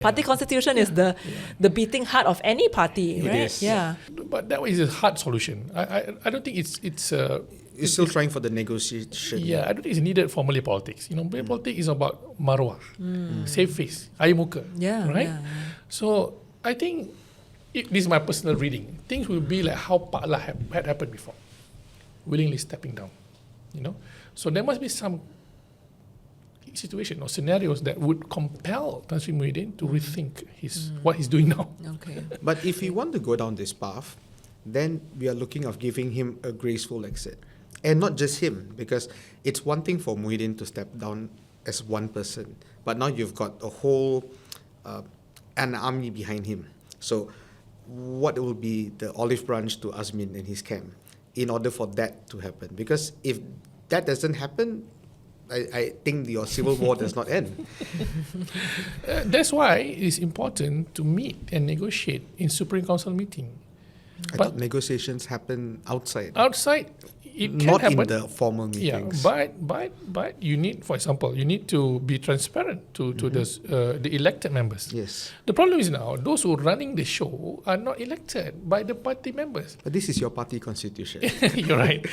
Party constitution is the beating heart of any party, right? is. Yeah. But that is a hard solution. I don't think it's You're still trying for the negotiation. yeah, I don't think it's needed for Malay politics. Malay politics is about marwah, save face, air muka, Yeah, right? yeah, yeah. So I think this is my personal reading. Things will be like how Pak Lah had happened before, willingly stepping down. So there must be some situation or scenarios that would compel Tan Sri Muhyiddin to rethink what he's doing now. Okay. But if we want to go down this path, then we are looking of giving him a graceful exit. And not just him, because it's one thing for Muhyiddin to step down as one person, but now you've got a whole, an army behind him. So what will be the olive branch to Azmin and his camp in order for that to happen? Because if that doesn't happen, I think your civil war does not end. That's why it's important to meet and negotiate in Supreme Council meeting. I thought negotiations happen outside. Outside, it can Not happen. in the formal meetings. Yeah, but you need, for example, you need to be transparent to the elected members. Yes. The problem is now those who are running the show are not elected by the party members. But this is your party constitution. You're right.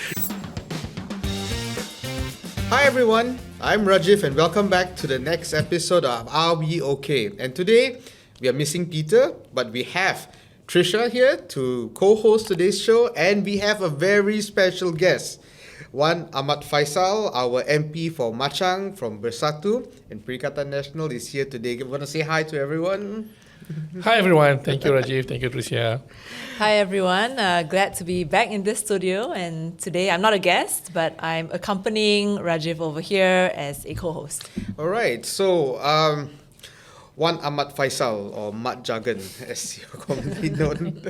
Hi everyone, I'm Rajiv and welcome back to the next episode of Are We Okay? And today we are missing Peter, but we have Tricia here to co-host today's show, and we have a very special guest. One, Ahmad Fayhsal, our MP for Machang from Bersatu, and Perikatan Nasional is here today. You want to say hi to everyone? Hi everyone. Thank you, Rajiv. Thank you, Tricia. Hi everyone, glad to be back in this studio, and today I'm not a guest, but I'm accompanying Rajiv over here as a co-host. All right, so one Ahmad Fayhsal, or Mat Jagan as you're commonly known.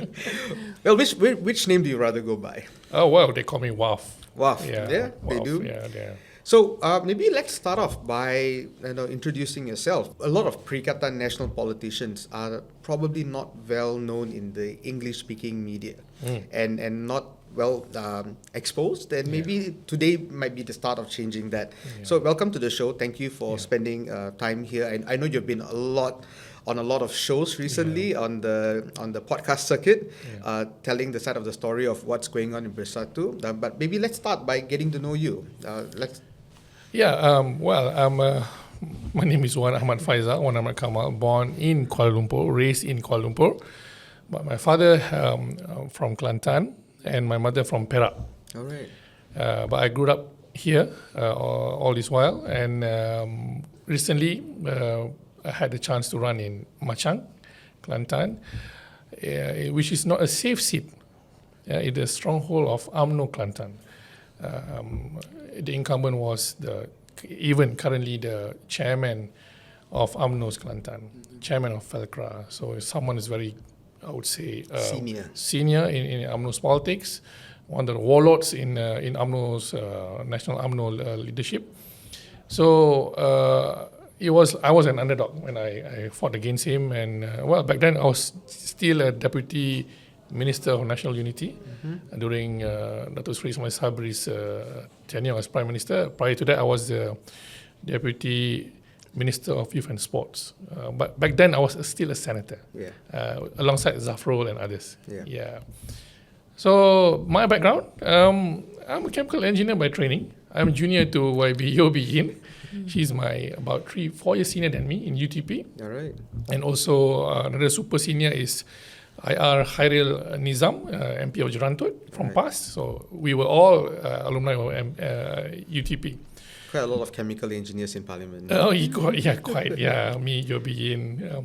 Well, which name do you rather go by? Oh well, they call me Waf. Waf, yeah, they Waf, do. Yeah. So maybe let's start off by introducing yourself. A lot of Perikatan national politicians are probably not well known in the English-speaking media and not well exposed, and maybe today might be the start of changing that. Yeah. So welcome to the show. Thank you for spending time here. And I know you've been on a lot of shows recently on the podcast circuit, telling the side of the story of what's going on in Bersatu. But maybe let's start by getting to know you. My name is Ahmad Fayhsal, Ahmad Kamal, born in Kuala Lumpur, raised in Kuala Lumpur. But my father from Kelantan and my mother from Perak. All right. But I grew up here all this while, and recently I had the chance to run in Machang, Kelantan, which is not a safe seat. It is a stronghold of UMNO Kelantan. The incumbent was even currently the chairman of UMNO's Kelantan, chairman of Felcra. So someone is very, I would say, senior in UMNO's politics, one of the warlords in UMNO's national UMNO leadership. So I was an underdog when I fought against him, and back then I was still a deputy Minister of National Unity during Dato' Sri Ismail Sabri's tenure as Prime Minister. Prior to that, I was the Deputy Minister of Youth and Sports. But back then, I was still a senator, alongside Zafrul and others. Yeah. So my background, I'm a chemical engineer by training. I'm junior to Yeoh. She's my about 4 years senior than me in UTP. All right. And also another super senior is IR Khairil Nizam, MP of Jerantut from PAS. So we were all alumni of UTP. Quite a lot of chemical engineers in Parliament. Oh, quite. Yeah, me, Yeoh.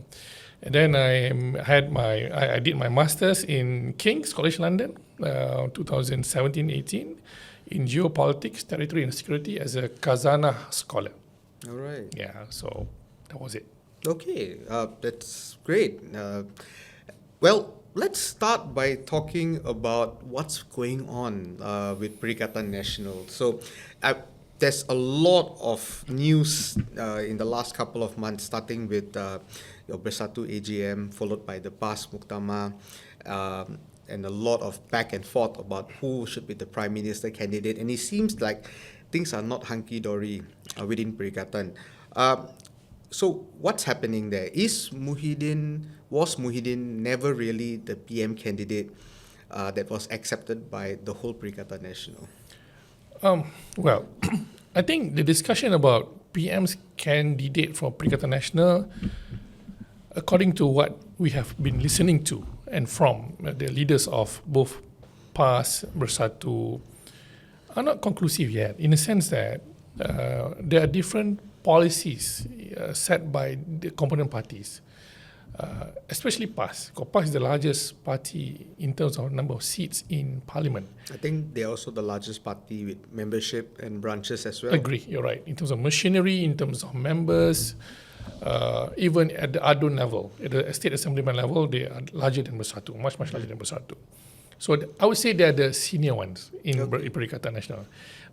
And then I did my masters in King's College London, 2017-18, in geopolitics, territory and security as a Kazana scholar. All right. Yeah, so that was it. Okay, that's great. Well, let's start by talking about what's going on with Perikatan Nasional. So there's a lot of news in the last couple of months, starting with your Bersatu AGM, followed by the PAS Muktamar, and a lot of back and forth about who should be the Prime Minister candidate. And it seems like things are not hunky-dory within Perikatan. So what's happening there? Was Muhyiddin never really the PM candidate that was accepted by the whole Perikatan Nasional? Well, I think the discussion about PM's candidate for Perikatan Nasional, according to what we have been listening to and from the leaders of both PAS, Bersatu, are not conclusive yet, in the sense that there are different policies set by the component parties, especially PAS. Because PAS is the largest party in terms of number of seats in Parliament. I think they're also the largest party with membership and branches as well. Agree, you're right. In terms of machinery, in terms of members, even at the ADUN level, at the State Assemblyman level, they are larger than Bersatu, much larger than Bersatu. So I would say they're the senior ones in Perikatan Nasional.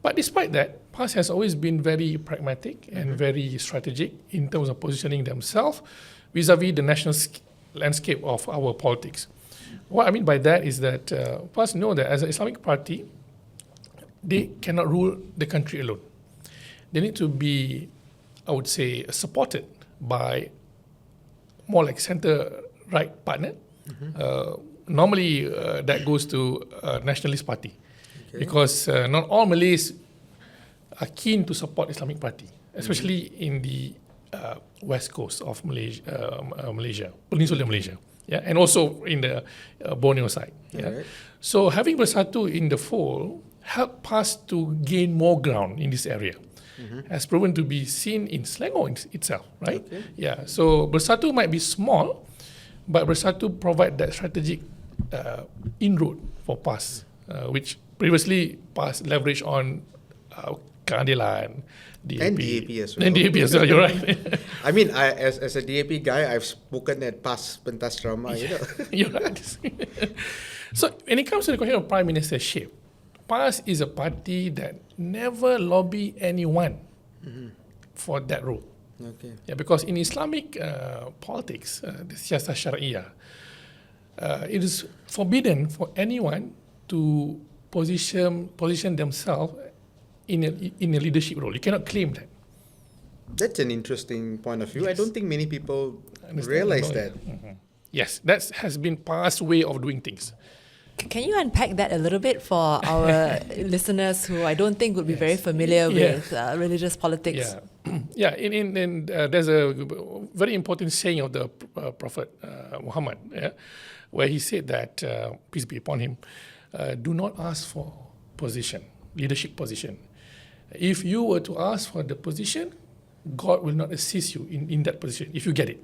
But despite that, PAS has always been very pragmatic and very strategic in terms of positioning themselves vis-a-vis the national landscape of our politics. What I mean by that is that PAS know that as an Islamic party, they cannot rule the country alone. They need to be, I would say, supported by more like center-right partner. Normally, that goes to a nationalist party, because not all Malays are keen to support Islamic party, especially in the west coast of Malaysia, Peninsular Malaysia, and also in the Borneo side. Right. So having Bersatu in the fold helped us to gain more ground in this area. Has proven to be seen in Selangor itself, right? So Bersatu might be small, but Bersatu provide that strategic inroad for PAS, which previously PAS leveraged on keadilan, DAP. And DAP as well. And DAP as well, you're right. I mean, as a DAP guy, I've spoken at PAS Pentas Drama, you know. You're right. So when it comes to the question of prime ministership, PAS is a party that never lobby anyone for that role. Okay. Yeah, because in Islamic politics, the siyasah syariah, it is forbidden for anyone to position themselves in a leadership role. You cannot claim that. That's an interesting point of view. I Yes. don't think many people Understand realize the that. law. Yes, that has been PAS' way of doing things. Can you unpack that a little bit for our listeners who I don't think would be very familiar with religious politics? Yeah. There's a very important saying of the Prophet Muhammad, where he said that, peace be upon him, do not ask for leadership position. If you were to ask for the position, God will not assist you in that position if you get it.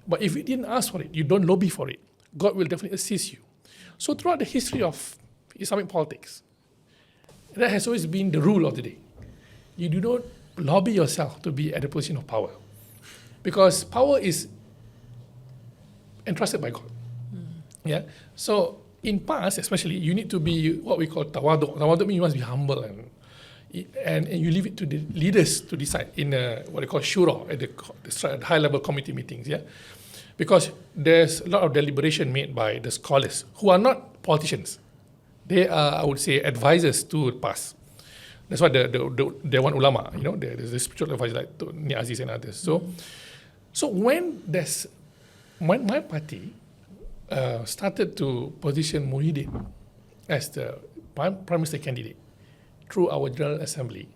But if you didn't ask for it, you don't lobby for it, God will definitely assist you. So throughout the history of Islamic politics, that has always been the rule of the day. You do not lobby yourself to be at a position of power, because power is entrusted by God. Yeah. So in PAS, especially, you need to be what we call tawaduk. Tawaduk means you must be humble and you leave it to the leaders to decide in what they call shura at the high level committee meetings. Yeah. Because there's a lot of deliberation made by the scholars who are not politicians. They are, I would say, advisors to PAS. That's why the one ulama, the spiritual advisors like Ni Aziz and others. So when my party started to position Muhyiddin as the prime minister candidate through our General Assembly,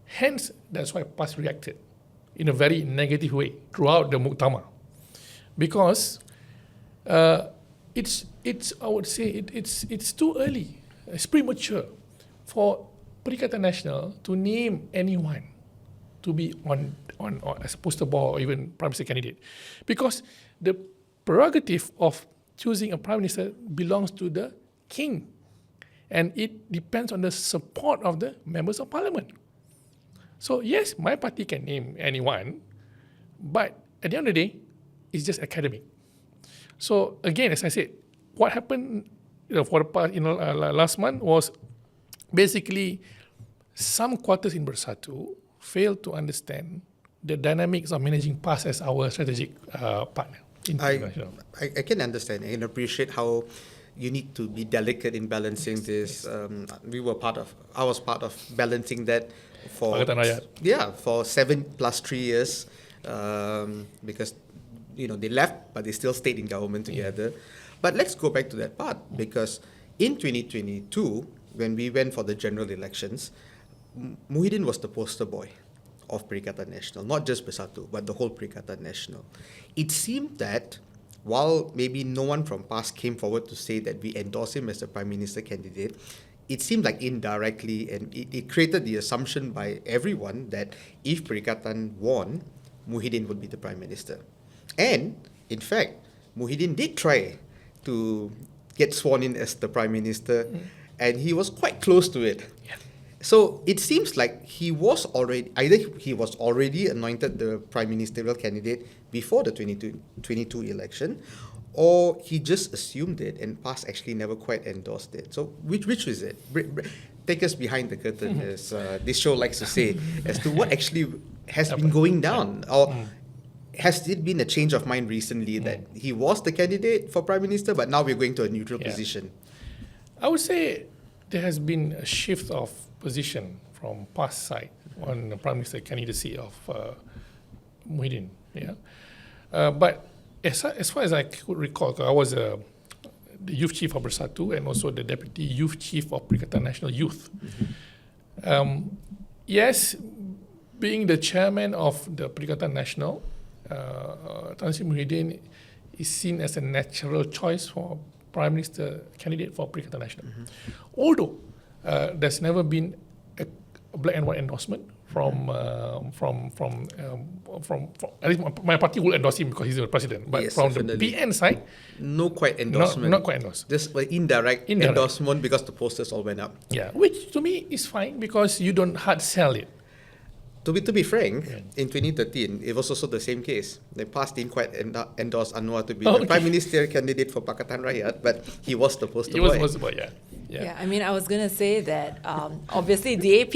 hence that's why PAS reacted in a very negative way throughout the Muktamar. Because it's I would say it's too early, it's premature for Perikatan Nasional to name anyone to be on as a poster boy or even prime minister candidate, because the prerogative of choosing a prime minister belongs to the king, and it depends on the support of the members of parliament. So yes, my party can name anyone, but at the end of the day, it's just academic. So again, as I said, what happened for the past, last month was basically some quarters in Bersatu failed to understand the dynamics of managing PAS as our strategic partner. I can understand and appreciate how you need to be delicate in balancing this. I was part of balancing that for 7+3 years. because they left, but they still stayed in government together. But let's go back to that part, because in 2022, when we went for the general elections, Muhyiddin was the poster boy of Perikatan Nasional, not just Bersatu, but the whole Perikatan Nasional. It seemed that while maybe no one from PAS came forward to say that we endorse him as the Prime Minister candidate, it seemed like indirectly, and it created the assumption by everyone that if Perikatan won, Muhyiddin would be the Prime Minister. And, in fact, Muhyiddin did try to get sworn in as the Prime Minister, and he was quite close to it. Yeah. So it seems like he was already anointed the Prime Ministerial candidate before the 2022 election, or he just assumed it and PAS actually never quite endorsed it. So which is it? Take us behind the curtain, as this show likes to say, as to what actually has been going down. Or has it been a change of mind recently that he was the candidate for Prime Minister, but now we're going to a neutral position? I would say there has been a shift of position from PAS side on the Prime Minister candidacy of Muhyiddin. But as far as I could recall, I was the youth chief of Bersatu and also the deputy youth chief of Perikatan Nasional Youth. Yes, being the chairman of the Perikatan Nasional, Tan Sri Muhyiddin is seen as a natural choice for Prime Minister candidate for Perikatan Nasional. Although there's never been a black and white endorsement from at least my party will endorse him because he's the president. But yes, from definitely. the PN side, no quite endorsement. Not quite endorsed. Just an indirect endorsement because the posters all went up. Yeah, which to me is fine because you don't hard sell it. To be frank, in 2013, it was also the same case. The PAS didn't quite endorse Anwar to be the Prime Minister candidate for Pakatan Rakyat, but he was the poster boy. He was the poster boy, yeah. Yeah, I mean, I was going to say that obviously DAP,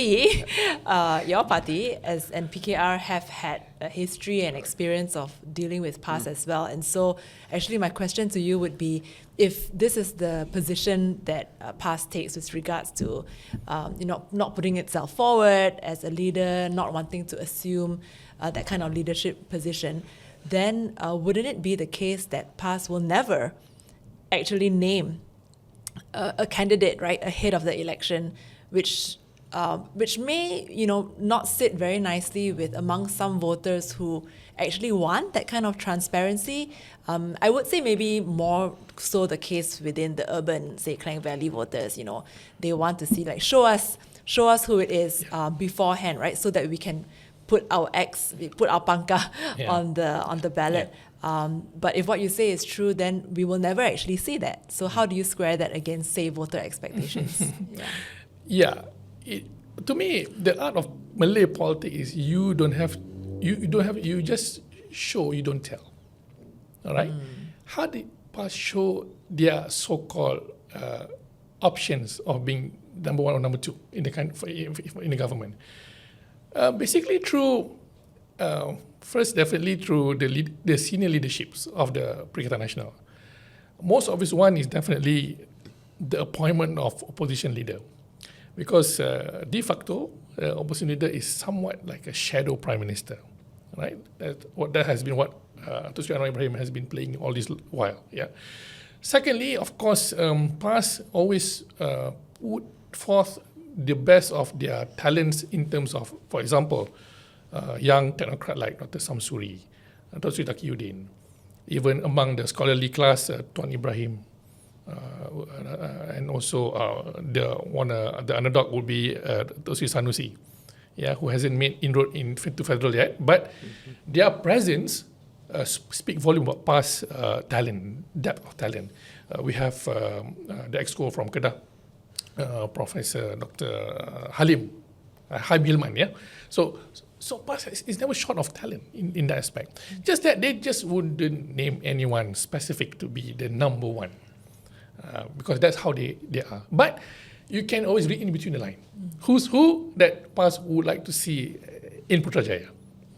your party, and PKR have had a history and experience of dealing with PAS as well. And so actually my question to you would be, if this is the position that PAS takes with regards to not putting itself forward as a leader, not wanting to assume that kind of leadership position, then wouldn't it be the case that PAS will never actually name a candidate right ahead of the election, which may not sit very nicely with among some voters who actually want that kind of transparency? I would say maybe more so the case within the urban, say Klang Valley voters. They want to see show us who it is beforehand, right, so that we can put our pangka on the ballot. But if what you say is true, then we will never actually see that. So how do you square that against, say, voter expectations? To me, the art of Malay politics is you just show, you don't tell. All right? How did PAS show their so-called options of being number one or number two in the government? Basically through first, definitely through the senior leaderships of the Perikatan Nasional. Most obvious one is definitely the appointment of opposition leader, because de facto, opposition leader is somewhat like a shadow prime minister, right? That has been what Tricia and Ibrahim has been playing all this while. Yeah. Secondly, of course, PAS always put forth the best of their talents in terms of, for example, young technocrat like Dr. Samsuri, Dr. Sri Taqiyuddin, even among the scholarly class, Tuan Ibrahim, and also the underdog would be Dr. Sri Sanusi, who hasn't made inroad to federal yet, but their presence speak volume about PAS talent, depth of talent. We have the exco from Kedah, Professor Dr. Halim Hilman, So PAS is never short of talent in that aspect. Just that they just wouldn't name anyone specific to be the number one, because that's how they are. But you can always read in between the line. Who's who that PAS would like to see in Putrajaya.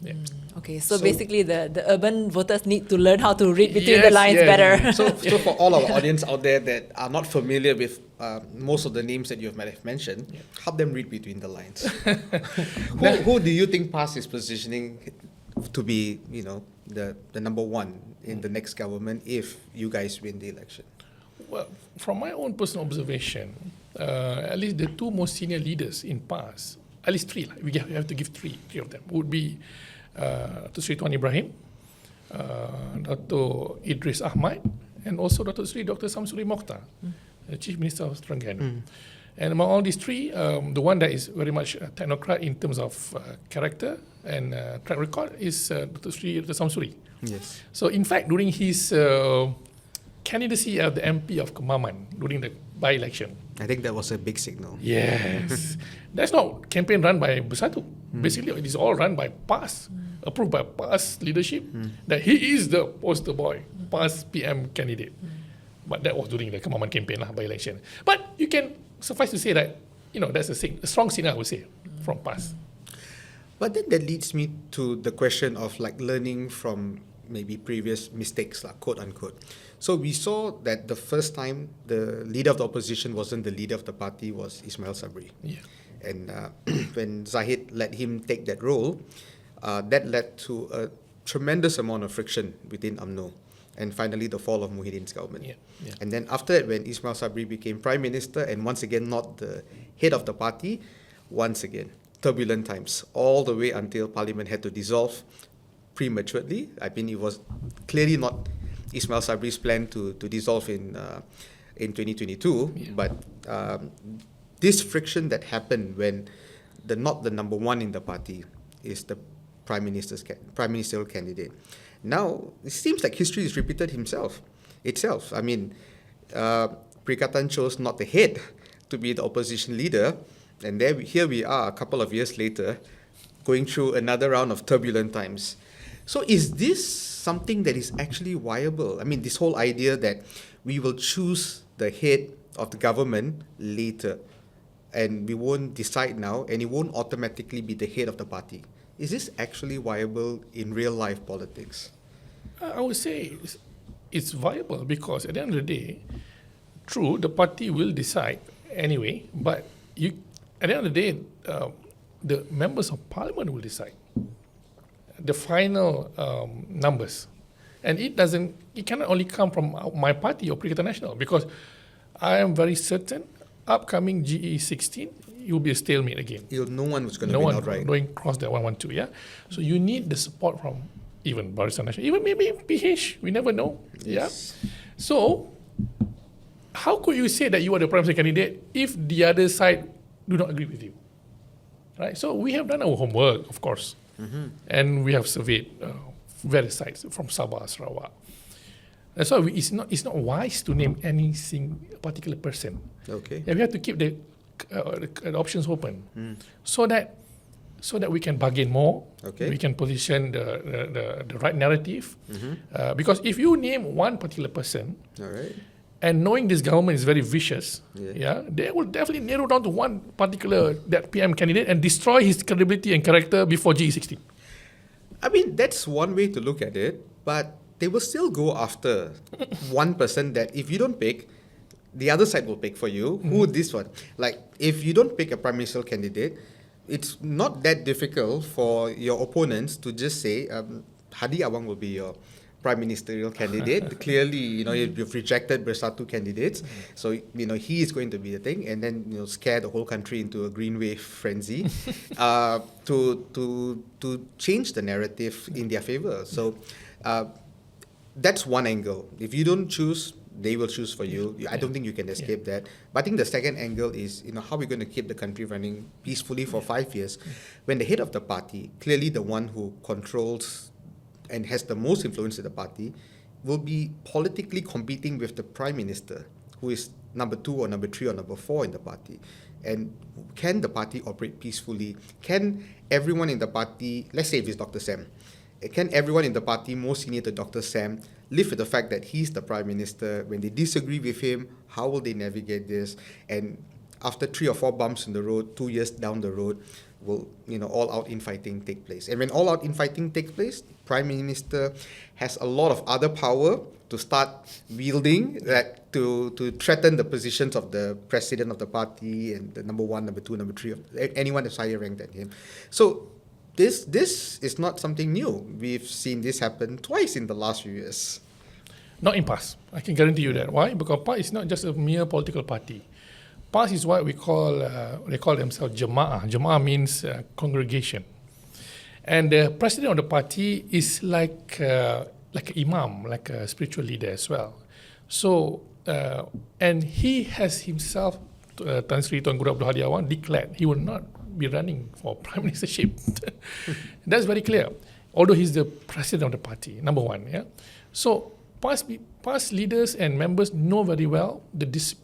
Yeah. Okay, so basically the urban voters need to learn how to read between the lines better. So for all our audience out there that are not familiar with most of the names that you might have mentioned, help them read between the lines. Who do you think PAS is positioning to be, the number one in the next government if you guys win the election? Well, from my own personal observation, at least the two most senior leaders in PAS, at least three, we have to give three of them, would be Dr. Sri Tuan Ibrahim, Dr. Idris Ahmad, and also Dr. Samsuri Mokhtar, the Chief Minister of Terengganu. And among all these three, the one that is very much a technocrat in terms of character and track record is Dr. Samsuri. Yes. So in fact, during his candidacy as the MP of Kemaman during the by-election, I think that was a big signal. yes, that's not campaign run by Bersatu. Basically, it is all run by PAS, approved by PAS leadership, that he is the poster boy, PAS PM candidate. But that was during the Kemaman campaign by-election. But you can suffice to say that, that's a strong signal, I would say, from PAS. But then that leads me to the question of learning from maybe previous mistakes, quote unquote. So we saw that the first time the leader of the opposition wasn't the leader of the party was Ismail Sabri. Yeah. And when Zahid let him take that role, that led to a tremendous amount of friction within UMNO. And finally, the fall of Muhyiddin's government. Yeah. And then after that, when Ismail Sabri became Prime Minister and once again not the head of the party, once again, turbulent times, all the way until Parliament had to dissolve prematurely. I mean, it was clearly not Ismail Sabri's plan to dissolve in 2022, but this friction that happened when not the number one in the party is the prime ministerial candidate. Now it seems like history has repeated itself. I mean, Perikatan chose not the head to be the opposition leader, and here we are a couple of years later, going through another round of turbulent times. So is this something that is actually viable? I mean, this whole idea that we will choose the head of the government later, and we won't decide now, and it won't automatically be the head of the party. Is this actually viable in real life politics? I would say it's viable because at the end of the day, true, the party will decide anyway, but at the end of the day, the members of parliament will decide the final numbers. And it cannot only come from my party or Perikatan Nasional, because I am very certain upcoming GE16, it will be a stalemate again. No one was going to win outright. No one going cross that 112, yeah? So you need the support from even Barisan Nasional, even maybe PH, we never know, Yes. yeah? So, how could you say that you are the prime minister candidate if the other side do not agree with you? Right? So we have done our homework, of course, and we have surveyed various sites from Sabah, Sarawak. That's why it's not wise to name any particular person. Okay. Yeah, we have to keep the options open, so that we can bargain more. Okay. We can position the right narrative. Because if you name one particular person, All right. and knowing this government is very vicious, they will definitely narrow down to one particular that PM candidate and destroy his credibility and character before GE16. I mean, that's one way to look at it, but they will still go after one person that if you don't pick, the other side will pick for you. Who this one? Like, if you don't pick a prime ministerial candidate, it's not that difficult for your opponents to just say, Hadi Awang will be your prime ministerial candidate. Clearly, you've rejected Bersatu candidates, so he is going to be the thing, and then scare the whole country into a green wave frenzy to change the narrative in their favor. So that's one angle. If you don't choose, they will choose for you. I don't think you can escape that. But I think the second angle is, how we're going to keep the country running peacefully for 5 years, when the head of the party, clearly the one who controls and has the most influence in the party, will be politically competing with the prime minister, who is number 2 or number 3 or number 4 in the party. And can the party operate peacefully? Can everyone in the party, let's say if it's Dr. Sam, can everyone in the party, more senior to Dr. Sam, live with the fact that he's the prime minister? When they disagree with him, how will they navigate this? And after 3 or 4 bumps in the road, 2 years down the road, will all-out infighting take place? And when all-out infighting takes place, Prime Minister has a lot of other power to start wielding that to threaten the positions of the president of the party and the number 1, number 2, number 3, of anyone that's higher ranked than him. So this is not something new. We've seen this happen twice in the last few years. Not in PAS. I can guarantee you that. Why? Because PAS is not just a mere political party. PAS is what we call, they call themselves Jama'ah. Jama'ah means congregation. And the president of the party is like an imam, like a spiritual leader as well. So, and he has himself, Tan Sri Tuan Guru Abdul Hadi Awan, declared he will not be running for prime ministership. That's very clear. Although he's the president of the party, number one. Yeah. So PAS leaders and members know very well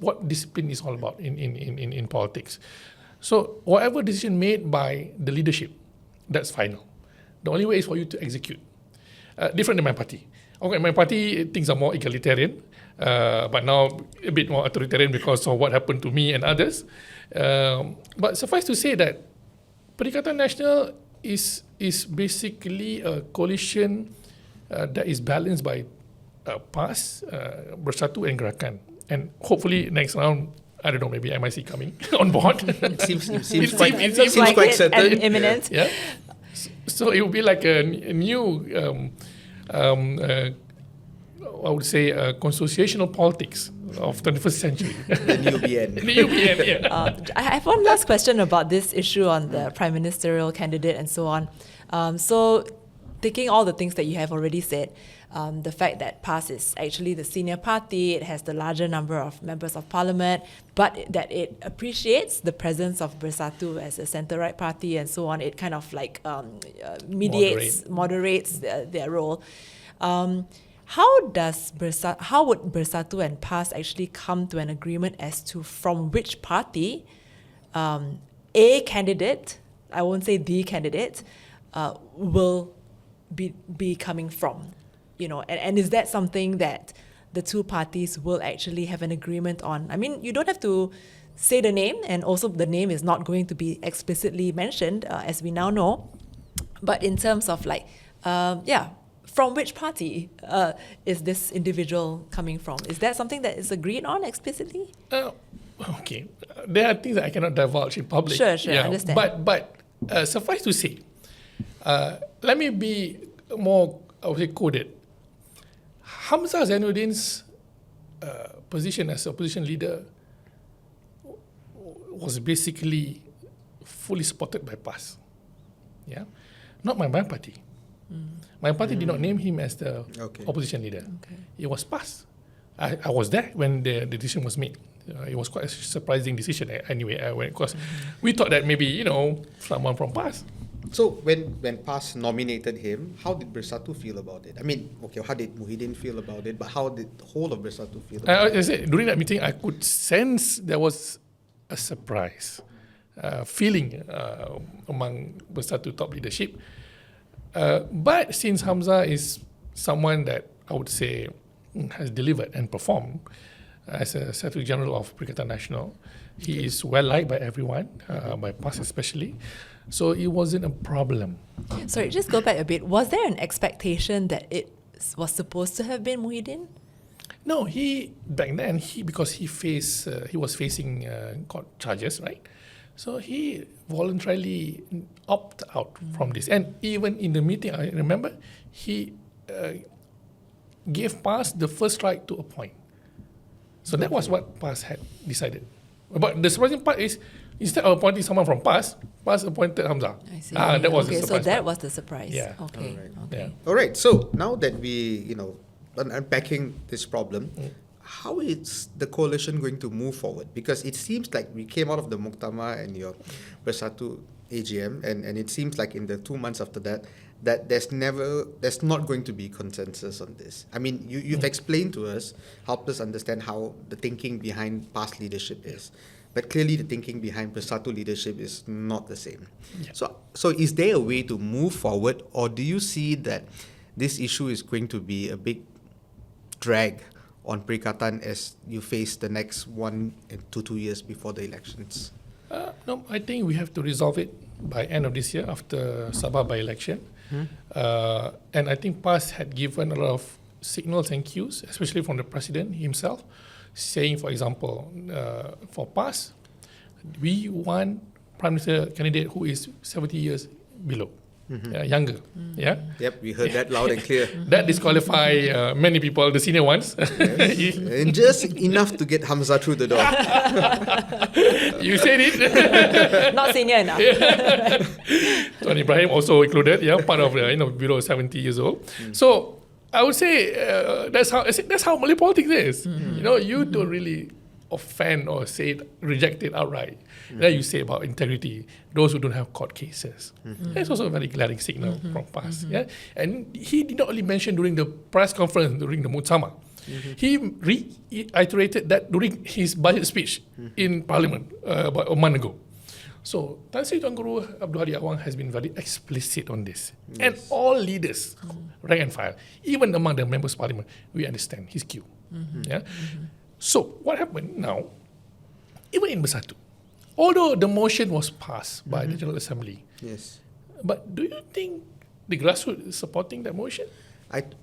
what discipline is all about in politics. So whatever decision made by the leadership, that's final. The only way is for you to execute. Different than my party. Okay, my party, things are more egalitarian, but now a bit more authoritarian because of what happened to me and others. But suffice to say that Perikatan Nasional is basically a coalition that is balanced by PAS, Bersatu and Gerakan. And hopefully next round, I don't know, maybe MIC coming on board. It seems Looks quite certain. Imminent. Yeah. So it will be like a new, I would say, consociational politics of 21st century. The new BN. The new BN, yeah. I have one last question about this issue on the prime ministerial candidate and so on. So, taking all the things that you have already said, the fact that PAS is actually the senior party, it has the larger number of members of parliament, but that it appreciates the presence of Bersatu as a centre-right party and so on, it kind of like moderates their role. How would Bersatu and PAS actually come to an agreement as to from which party a candidate, I won't say the candidate, will be coming from? You know, and is that something that the two parties will actually have an agreement on? I mean, you don't have to say the name, and also the name is not going to be explicitly mentioned, as we now know. But in terms of like, from which party is this individual coming from? Is that something that is agreed on explicitly? Okay, there are things that I cannot divulge in public. Sure, I understand. But suffice to say, let me be more, I would say, coded. Hamzah Zainuddin's position as opposition leader was basically fully supported by PAS. Yeah, not my party. My party did not name him as the opposition leader. Okay. It was PAS. I was there when the decision was made. It was quite a surprising decision anyway. Because we thought that maybe someone from PAS. So when PAS nominated him, how did Bersatu feel about it? I mean, okay, how did Muhyiddin feel about it? But how did the whole of Bersatu feel about it? I said, during that meeting, I could sense there was a surprise feeling among Bersatu top leadership. But since Hamzah is someone that I would say has delivered and performed as a Secretary General of Perikatan Nasional, he is well liked by everyone, by PAS especially. So it wasn't a problem. Sorry, just go back a bit. Was there an expectation that it was supposed to have been Muhyiddin? No, back then because he was facing court charges, right? So he voluntarily opted out from this. And even in the meeting, I remember, he gave PAS the first right to appoint. So that was what PAS had decided. But the surprising part is, instead of appointing someone from PAS appointed Hamzah. I see. That was the surprise. So that was the surprise. Yeah. Okay. All right. Okay. Yeah. All right. So now that we, unpacking this problem, how is the coalition going to move forward? Because it seems like we came out of the Muktamar and your Bersatu AGM, and it seems like in the 2 months after that, there's not going to be consensus on this. I mean, you've explained to us, helped us understand how the thinking behind PAS leadership is. But clearly the thinking behind Bersatu leadership is not the same. Yeah. So is there a way to move forward, or do you see that this issue is going to be a big drag on Perikatan as you face the next 1 to 2 years before the elections? No, I think we have to resolve it by end of this year after Sabah by-election. And I think PAS had given a lot of signals and cues, especially from the president himself, saying, for example, for PAS, we want Prime Minister candidate who is 70 years below. younger. Yeah. Yep, we heard that loud and clear. That disqualify many people, the senior ones. And just enough to get Hamza through the door. You said it. Not senior enough. Tuan Ibrahim also included, part of the below 70 years old. So I would say that's how Malay politics is. You don't really offend or reject it outright. Then you say about integrity, those who don't have court cases. That's also a very glaring signal from PAS. Yeah? And he did not only mention during the press conference, during the Muktamar. He reiterated that during his budget speech in Parliament about a month ago. So, Tan Sri Tuan Guru Abdul Hadi Awang has been very explicit on this. Yes. And all leaders, rank and file, even among the members of Parliament, we understand his cue. Yeah? So, what happened now, even in Bersatu, although the motion was passed by the General Assembly, Yes. but do you think the grassroots is supporting that motion?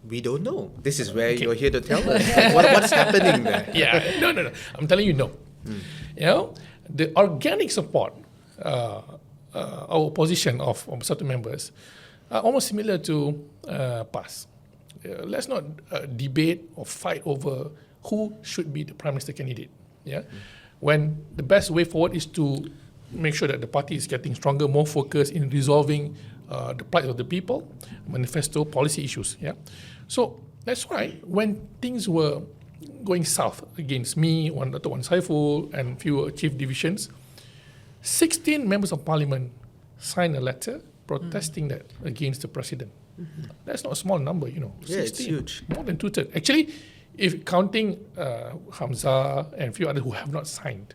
We don't know. This is where you're here to tell us. What's happening there? Yeah, no. I'm telling you no. The organic support, our position of Bersatu members, are almost similar to PAS. Let's not debate or fight over who should be the Prime Minister candidate. Yeah, when the best way forward is to make sure that the party is getting stronger, more focused in resolving the plight of the people, manifesto, policy issues. Yeah, so that's why when things were going south against me, Dr. Wan Saiful, and few chief divisions, 16 members of parliament signed a letter protesting that against the president. That's not a small number, Yeah, 16, it's huge. more than 2/3. Actually, if counting Hamza and a few others who have not signed,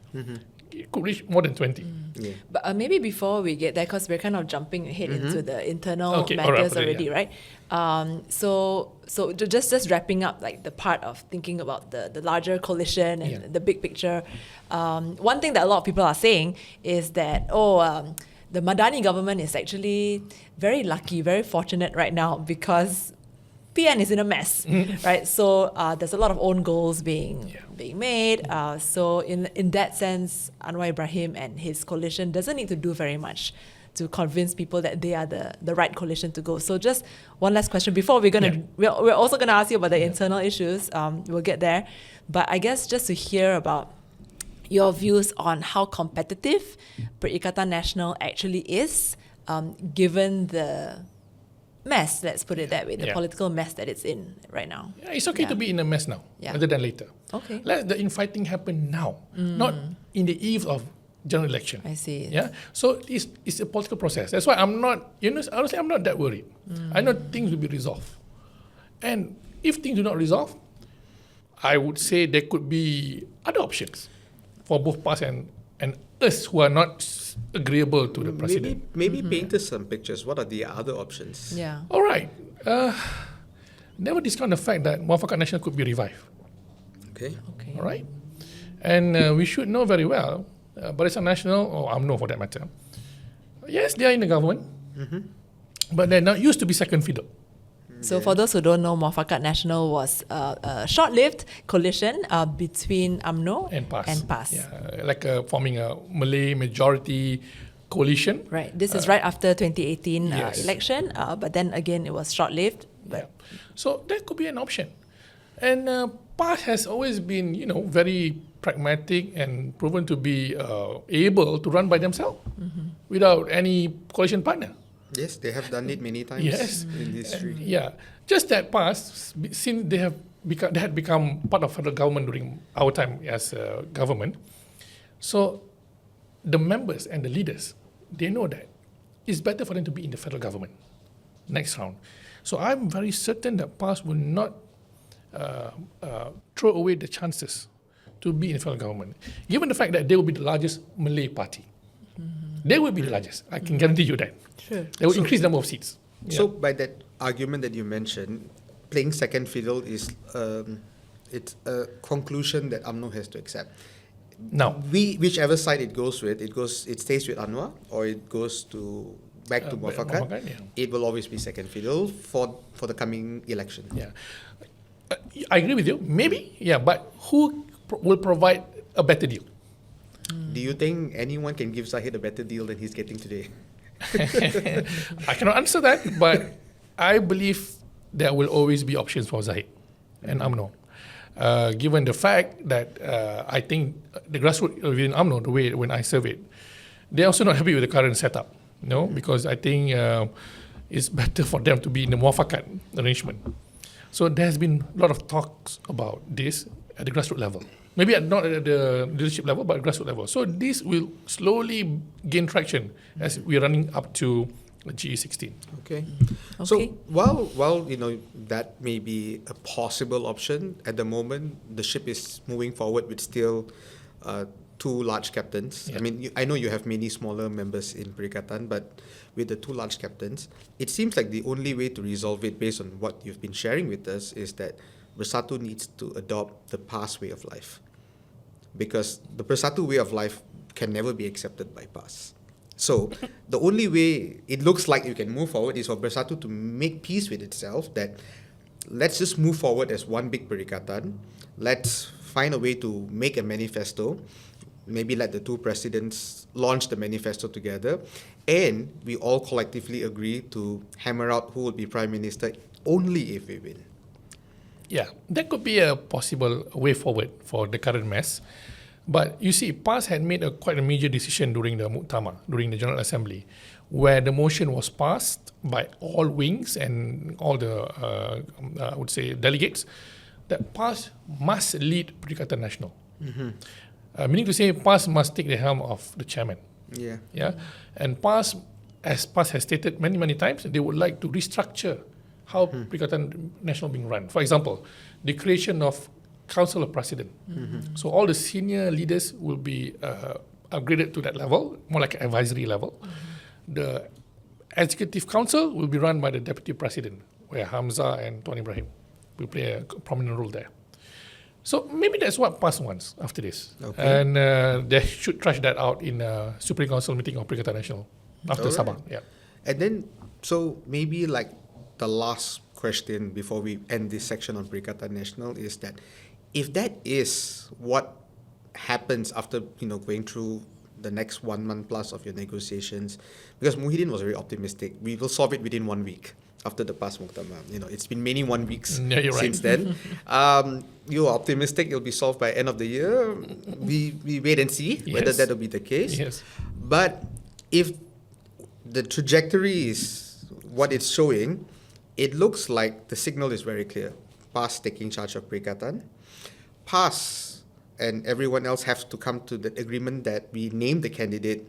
it could reach more than 20. Yeah. But maybe before we get there, because we're kind of jumping ahead into the internal Okay, matters alright, already, right? So just wrapping up like the part of thinking about the larger coalition and the big picture. One thing that a lot of people are saying is that the Madani government is actually very lucky, very fortunate right now because PN is in a mess, right? So there's a lot of own goals being made. So in that sense, Anwar Ibrahim and his coalition doesn't need to do very much to convince people that they are the right coalition to go. So just one last question before we're also gonna ask you about the internal issues. We'll get there, but I guess just to hear about your views on how competitive Perikatan Nasional actually is, given the mess, let's put it that way, the political mess that it's in right now. Yeah, it's okay to be in a mess now, rather than later. Okay. Let the infighting happen now, not in the eve of general election. I see. Yeah. So it's a political process. That's why I'm not, honestly, I'm not that worried. I know things will be resolved. And if things do not resolve, I would say there could be other options for both PAS and us who are not agreeable to the president. Maybe paint us some pictures. What are the other options? Yeah. All right. Never discount the fact that Muafakat Nasional could be revived. Okay. All right. And we should know very well, Barisan Nasional, or UMNO for that matter, yes, they are in the government, but they're not used to be second fiddle. So for those who don't know, Muafakat Nasional was a short-lived coalition between UMNO And PAS. Yeah. Yeah, like forming a Malay majority coalition. Right. This is right after 2018 Yes. election, but then again it was short-lived. Yeah. So that could be an option. And PAS has always been, very pragmatic and proven to be able to run by themselves without any coalition partner. Yes, they have done it many times in history. Yeah, just that PAS, since they had become part of federal government during our time as government, so the members and the leaders, they know that it's better for them to be in the federal government next round. So I'm very certain that PAS will not throw away the chances to be in the federal government, given the fact that they will be the largest Malay party. They will be the largest. I can guarantee you that. Sure. They will increase the number of seats. So by that argument that you mentioned, playing second fiddle is it's a conclusion that UMNO has to accept. Now, Whichever side it goes with, it stays with Anwar or it goes back to Muafakat. It will always be second fiddle for the coming election. Yeah, I agree with you. Maybe, but who will provide a better deal? Do you think anyone can give Zahid a better deal than he's getting today? I cannot answer that, but I believe there will always be options for Zahid and UMNO. Given the fact that I think the grassroots within UMNO, the way when I surveyed, they're also not happy with the current setup, because I think it's better for them to be in the muafakat arrangement. So there's been a lot of talks about this at the grassroots level. Maybe not at the leadership level, but grassroots level. So this will slowly gain traction as we're running up to GE16. Okay. Okay. So while that may be a possible option at the moment, the ship is moving forward with still two large captains. Yeah. I mean, I know you have many smaller members in Perikatan, but with the two large captains, it seems like the only way to resolve it, based on what you've been sharing with us, is that Bersatu needs to adopt the PAS way of life, because the Bersatu way of life can never be accepted by PAS. So the only way it looks like you can move forward is for Bersatu to make peace with itself, that let's just move forward as one big Perikatan. Let's find a way to make a manifesto. Maybe let the two presidents launch the manifesto together, and we all collectively agree to hammer out who will be Prime Minister only if we win. Yeah, that could be a possible way forward for the current mess. But you see, PAS had made quite a major decision during the Muktamar, during the General Assembly, where the motion was passed by all wings and all the, I would say, delegates, that PAS must lead Perikatan Nasional. Meaning to say, PAS must take the helm of the chairman. Yeah. And PAS, as PAS has stated many, many times, they would like to restructure how Perikatan Nasional being run. For example, the creation of Council of President. So all the senior leaders will be upgraded to that level, more like an advisory level. The Executive Council will be run by the Deputy President, where Hamzah and Tuan Ibrahim will play a prominent role there. So maybe that's what PAS wants after this. Okay. And they should trash that out in a Supreme Council meeting of Perikatan Nasional after Alright. Sabah. Yeah. And then, so maybe like the last question before we end this section on Perikatan Nasional is that, if that is what happens after going through the next 1 month plus of your negotiations, because Muhyiddin was very optimistic, we will solve it within 1 week after the PAS Muktamar. It's been many 1 weeks since then. You're optimistic it'll be solved by end of the year. We wait and see whether that will be the case. Yes. But if the trajectory is what it's showing, it looks like the signal is very clear. PAS taking charge of Perikatan. PAS and everyone else have to come to the agreement that we name the candidate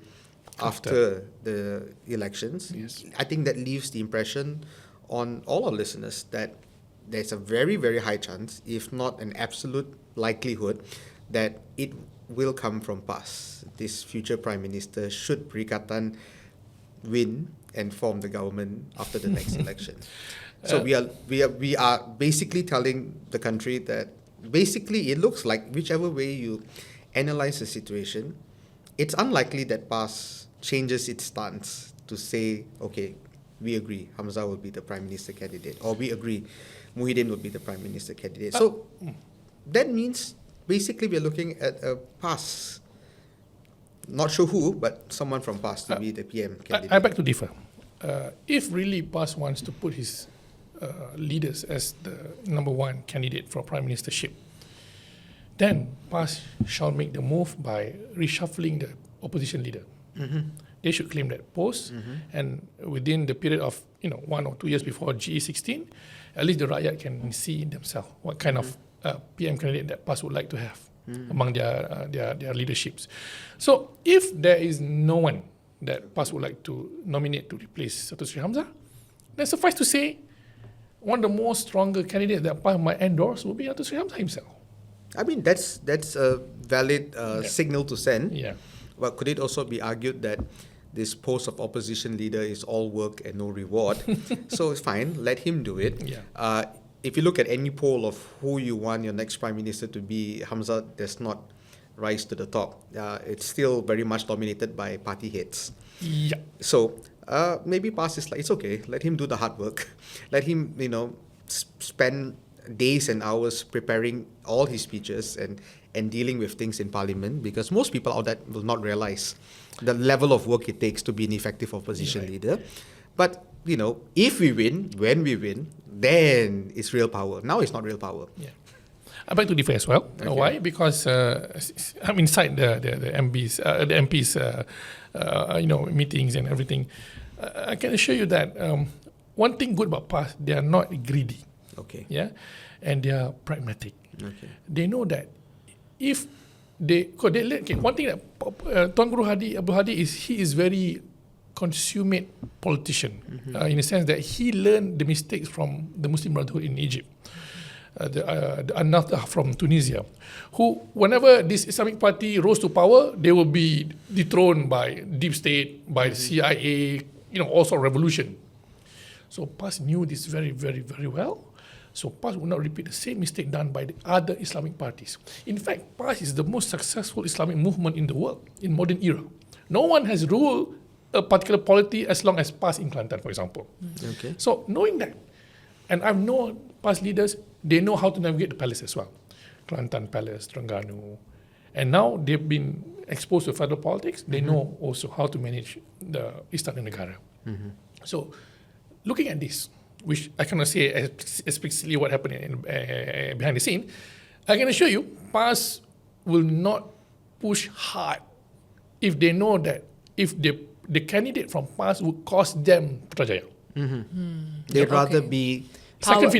after the elections. Yes. I think that leaves the impression on all our listeners that there's a very, very high chance, if not an absolute likelihood, that it will come from PAS, this future Prime Minister, should Perikatan win and form the government after the next election. So we are basically telling the country that basically it looks like whichever way you analyze the situation, it's unlikely that PAS changes its stance to say, okay, we agree Hamzah will be the Prime Minister candidate, or we agree Muhyiddin will be the Prime Minister candidate. So that means basically we're looking at a PAS, not sure who, but someone from PAS to be the PM candidate. I beg to differ. If really PAS wants to put his leaders as the number one candidate for prime ministership, then PAS shall make the move by reshuffling the opposition leader. They should claim that post, and within the period of 1 or 2 years before GE16, at least the rakyat can see themselves what kind of PM candidate that PAS would like to have among their leaderships. So if there is no one that PAS would like to nominate to replace Dato' Sri Hamzah, then suffice to say, one of the most stronger candidates that PAS might endorse would be Dato' Sri Hamzah himself. I mean, that's a valid signal to send. Yeah. But could it also be argued that this post of opposition leader is all work and no reward? So it's fine, let him do it. Yeah. If you look at any poll of who you want your next prime minister to be, Hamzah does not rise to the top. It's still very much dominated by party heads. Yeah. So maybe PAS is like, it's okay, let him do the hard work. Let him, spend days and hours preparing all his speeches and dealing with things in Parliament, because most people out there will not realize the level of work it takes to be an effective opposition leader. But, if we win, when we win, then it's real power. Now it's not real power. Yeah. I beg to differ as well. Okay. Why? Because I'm inside the MPs, meetings and everything. I can assure you that one thing good about PAS, they are not greedy. Okay. Yeah, and they are pragmatic. Okay. They know that if one thing that Tuan Guru Abdul Hadi is very consummate politician, in the sense that he learned the mistakes from the Muslim Brotherhood in Egypt, the An-Nahdha from Tunisia, who whenever this Islamic party rose to power, they will be dethroned by deep state, by the CIA, all sort of revolution. So PAS knew this very, very, very well. So PAS would not repeat the same mistake done by the other Islamic parties. In fact, PAS is the most successful Islamic movement in the world in modern era. No one has ruled a particular polity as long as PAS in Kelantan, for example. Okay. So knowing that, and I've known PAS leaders, they know how to navigate the palace as well. Kelantan Palace, Terengganu. And now they've been exposed to federal politics, they know also how to manage the Istana Negara. So looking at this, which I cannot say explicitly what happened behind the scene, I can assure you, PAS will not push hard if they know that if the candidate from PAS would cost them Putrajaya. They'd rather be Second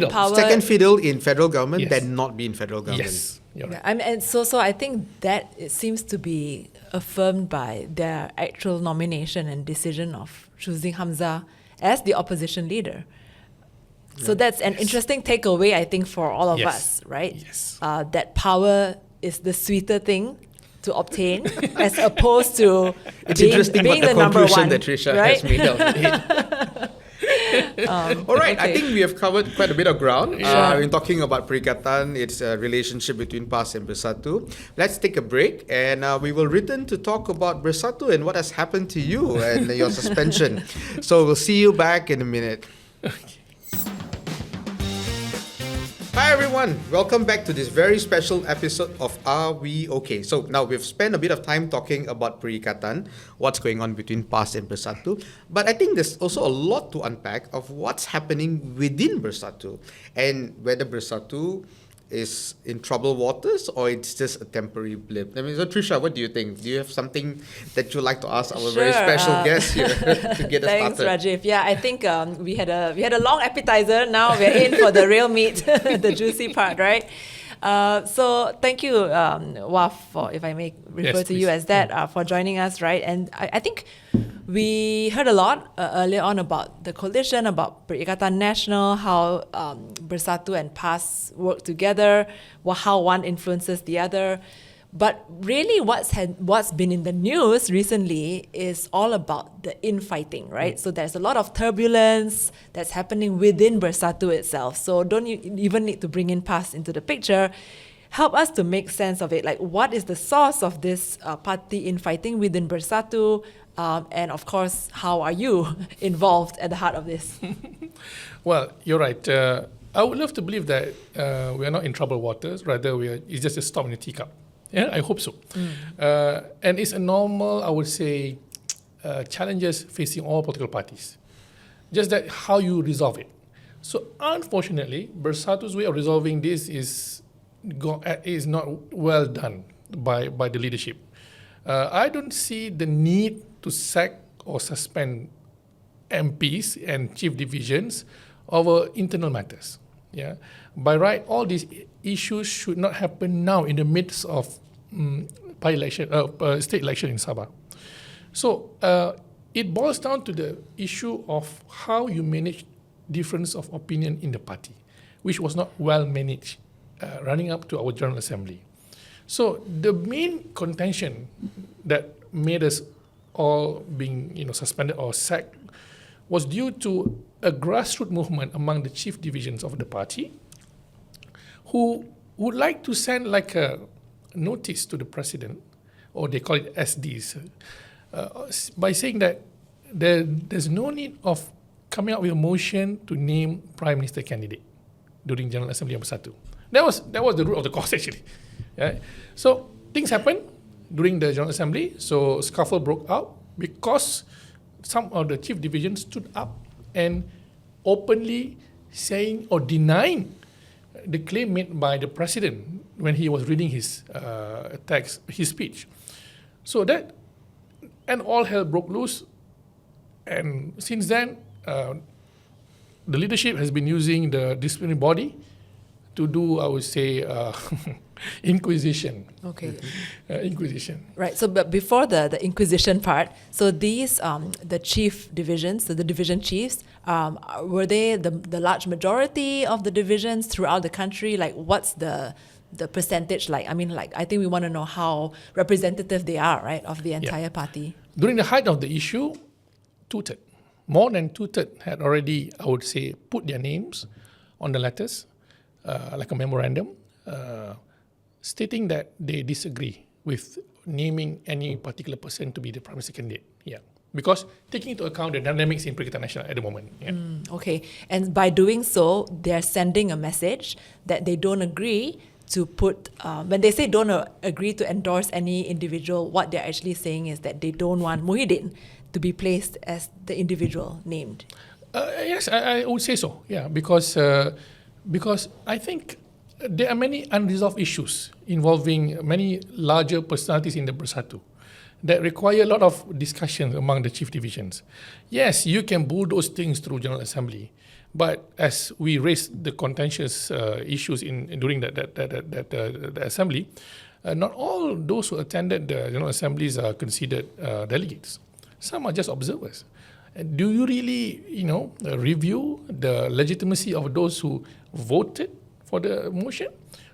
fiddle in federal government Yes. than not be in federal government. Yes, you're right. And so I think that it seems to be affirmed by their actual nomination and decision of choosing Hamza as the opposition leader. So that's an interesting takeaway, I think, for all of Yes. us, right? Yes. That power is the sweeter thing to obtain as opposed to It's being interesting what the the number conclusion one, that Tricia right? has made out of it. All right, I okay. think we have covered quite a bit of ground. Sure. We're talking about Perikatan, its relationship between PAS and Bersatu. Let's take a break, and we will return to talk about Bersatu and what has happened to you and your suspension. So we'll see you back in a minute. Hi everyone, welcome back to this very special episode of Are We Okay? So now we've spent a bit of time talking about Perikatan, what's going on between PAS and Bersatu, but I think there's also a lot to unpack of what's happening within Bersatu and whether Bersatu is in troubled waters or it's just a temporary blip. So Tricia, what do you think? Do you have something that you'd like to ask our very Sure, special guest here to get us Thanks, started? Rajiv. Yeah, I think we had a long appetizer. Now we're in for the real meat, the juicy part, right? So thank you, Waf, for, if I may refer Yes, to you please. as that, for joining us, right? And I think we heard a lot earlier on about the coalition, about Perikatan Nasional, how Bersatu and PAS work together, how one influences the other. But really what's been in the news recently is all about the infighting, right? So there's a lot of turbulence that's happening within Bersatu itself. So don't you even need to bring in PAS into the picture. Help us to make sense of it. Like, what is the source of this party infighting within Bersatu? And of course, how are you involved at the heart of this? Well, you're right. I would love to believe that we are not in troubled waters. Rather, it's just a storm in a teacup. Yeah, I hope so. And it's a normal, I would say, challenges facing all political parties. Just that how you resolve it. So unfortunately, Bersatu's way of resolving this is not well done by the leadership. I don't see the need to sack or suspend MPs and chief divisions over internal matters. Yeah, by right, all these issues should not happen now in the midst of state election in Sabah. So it boils down to the issue of how you manage difference of opinion in the party, which was not well managed running up to our General Assembly. So the main contention that made us all being suspended or sacked was due to a grassroots movement among the chief divisions of the party who would like to send like a notice to the president, or they call it SDs, by saying that there's no need of coming up with a motion to name prime minister candidate. during General Assembly of Bersatu. That was the root of the cause actually. Yeah. So things happened during the General Assembly. So scuffle broke out because some of the chief divisions stood up and openly saying or denying the claim made by the president when he was reading his his speech. So that, and all hell broke loose. And since then, the leadership has been using the disciplinary body to do, I would say, inquisition. Okay. Inquisition. Right. So, but before the inquisition part, so these the chief divisions, so the division chiefs, were they the large majority of the divisions throughout the country? Like, what's the percentage like? I mean, like, I think we want to know how representative they are, right, of the entire party. During the height of the issue, more than two-thirds had already, I would say, put their names on the letters, like a memorandum, stating that they disagree with naming any particular person to be the prime minister candidate. Yeah, because taking into account the dynamics in Perikatan Nasional at the moment. Yeah. Okay, and by doing so, they're sending a message that they don't agree to put, when they say don't agree to endorse any individual, what they're actually saying is that they don't want Muhyiddin to be placed as the individual named. Yes, I would say so. Yeah, because I think there are many unresolved issues involving many larger personalities in the Bersatu that require a lot of discussion among the chief divisions. Yes, you can bulldoze things through General Assembly, but as we raised the contentious issues during that assembly, not all those who attended the General Assemblies are considered delegates. Some are just observers. Do you really, review the legitimacy of those who voted for the motion?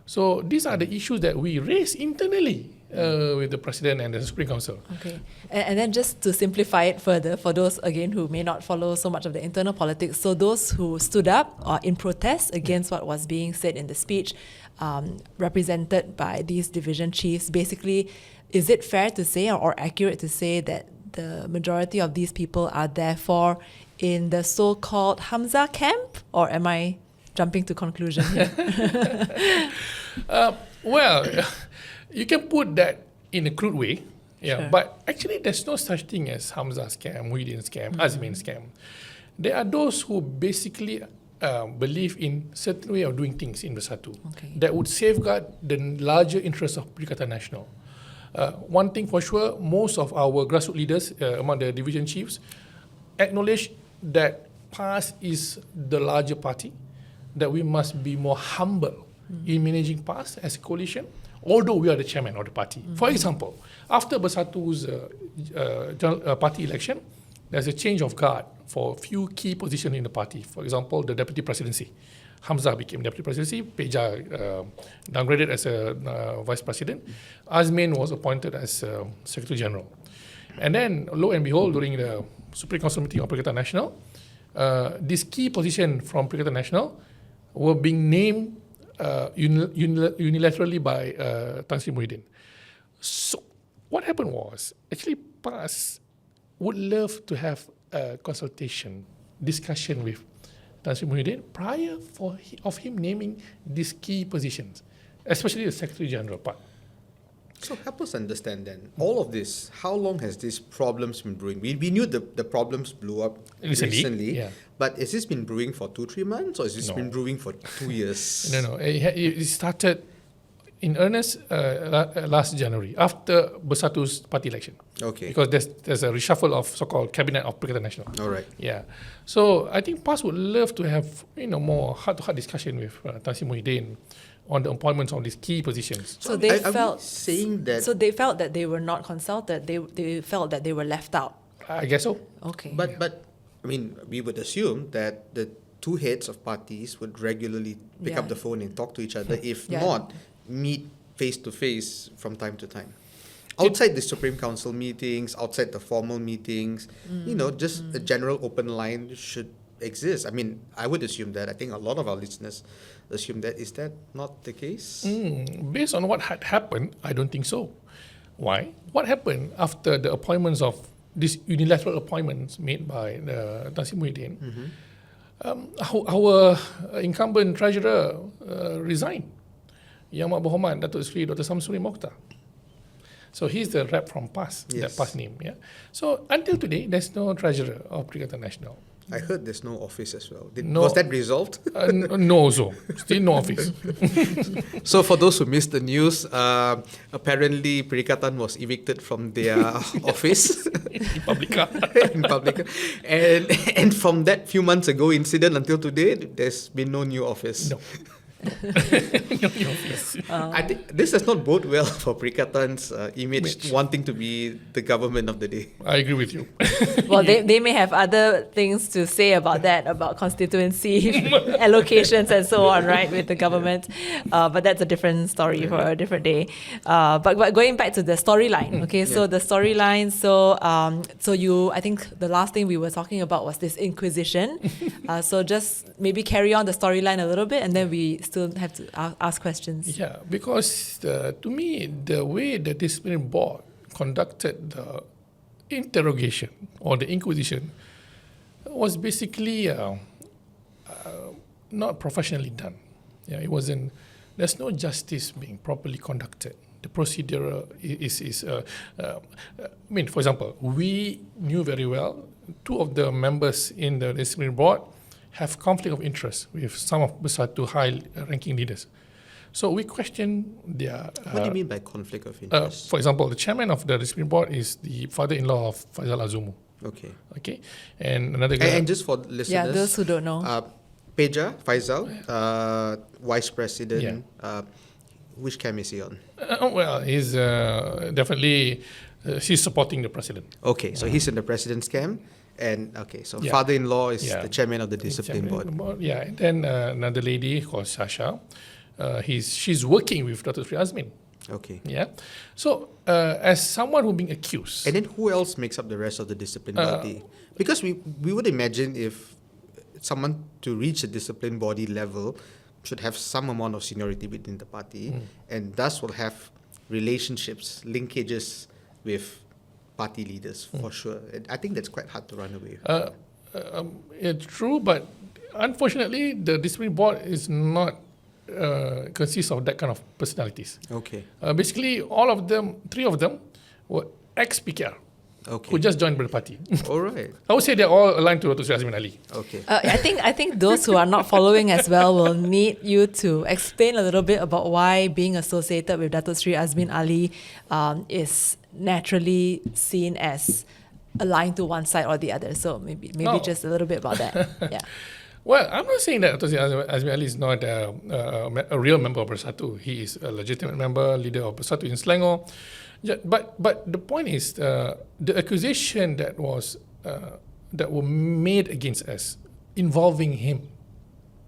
So these are the issues that we raise internally with the President and the Supreme Council. Okay. And then just to simplify it further, for those, again, who may not follow so much of the internal politics, so those who stood up in protest against what was being said in the speech, represented by these division chiefs, basically, is it fair to say or accurate to say that the majority of these people are therefore in the so-called Hamza camp? Or am I jumping to conclusion here? Well, you can put that in a crude way, Sure. But actually there's no such thing as Hamza scam, Muhyiddin scam, Azmin scam. There are those who basically believe in certain way of doing things in Bersatu that would safeguard the larger interests of Perikatan Nasional. One thing for sure, most of our grassroots leaders among the division chiefs acknowledge that PAS is the larger party, that we must be more humble in managing PAS as a coalition, although we are the chairman of the party. For example, after Bersatu's party election, there's a change of guard for a few key positions in the party. For example, the deputy presidency. Hamza became deputy presidency, Peja downgraded as a vice president, Azmin was appointed as secretary general. And then, lo and behold, during the Supreme Council meeting of Perikatan Nasional, this key position from Perikatan Nasional were being named unilaterally by Tan Sri Muhyiddin. So, what happened was, actually PAS would love to have a consultation, discussion with Tan Sri Muhyiddin prior of him naming these key positions, especially the Secretary General part. So help us understand then, all of this, how long has these problems been brewing? We knew the problems blew up recently, but has this been brewing for 2-3 months, or has this been brewing for 2 years? No. It started in earnest last January, after Bersatu's party election. Okay. Because there's a reshuffle of so-called cabinet of Perikatan Nasional. All right. Yeah. So I think PAS would love to have more heart-to-heart discussion with Tan Sri Muhyiddin on the appointments of these key positions. So they felt saying that. So they felt that they were not consulted. They felt that they were left out. I guess so. Okay. But I mean, we would assume that the two heads of parties would regularly pick up the phone and talk to each other. If not, meet face to face from time to time. Outside the Supreme Council meetings, outside the formal meetings, just a general open line should exist. I mean, I would assume that. I think a lot of our listeners assume that. Is that not the case? Based on what had happened, I don't think so. Why? What happened after the appointments of these unilateral appointments made by Tan Sri Muhyiddin? Our incumbent treasurer resigned. Yang Berhormat Datuk Seri Dr. Samsuri Mokhtar. So he's the rep from PAS, that PAS name. Yeah. So until today, there's no treasurer of Perikatan National. I heard there's no office as well. No. Was that resolved? No, so still no office. So for those who missed the news, apparently Perikatan was evicted from their office In Publica. in public, and from that few months ago incident until today, there's been no new office. No. No new office. I think this does not bode well for Perikatan's image, wanting to be the government of the day. I agree with you. Well, they may have other things to say about that, about constituency allocations and so on, right, with the government. But that's a different story for a different day. But going back to the storyline, okay, so the storyline, so I think the last thing we were talking about was this inquisition. So just maybe carry on the storyline a little bit, and then we still have to ask questions. Yeah, because to me, the way the disciplinary board conducted the interrogation or the inquisition was basically not professionally done. Yeah, it wasn't. There's no justice being properly conducted. The procedure is I mean, for example, we knew very well 2 of the members in the disciplinary board have conflict of interest with some of Bersatu high-ranking leaders. So we question their... What do you mean by conflict of interest? For example, the chairman of the disciplinary board is the father-in-law of Fayhsal Azumu. Okay. And another guy... And just for listeners... Yeah, those who don't know. Peja, Fayhsal, vice president, which camp is he on? Well, he's definitely... she's supporting the president. Okay, so he's in the president's camp. And so father-in-law is the chairman of the discipline board. Yeah, and then another lady called Sasha, she's working with Dr. Sri Azmin. Okay. Yeah. So as someone who's being accused. And then who else makes up the rest of the discipline body? Because we would imagine if someone to reach a discipline body level should have some amount of seniority within the party, and thus will have relationships, linkages with party leaders for sure. I think that's quite hard to run away with. It's true, but unfortunately, the disciplinary board is not consists of that kind of personalities. Okay. Basically, all of them, 3 of them, were ex-PKR. Okay. Who just joined the party. All right. I would say they're all aligned to Dr. Sri Azmin Ali. Okay. I think those who are not following as well will need you to explain a little bit about why being associated with Datuk Sri Azmin Ali is naturally seen as aligned to one side or the other. So maybe just a little bit about that. Yeah. Well, I'm not saying that Dr. Sri Azmin Ali is not a real member of Bersatu. He is a legitimate member, leader of Bersatu in Selangor. Yeah, but the point is the accusation that were made against us involving him.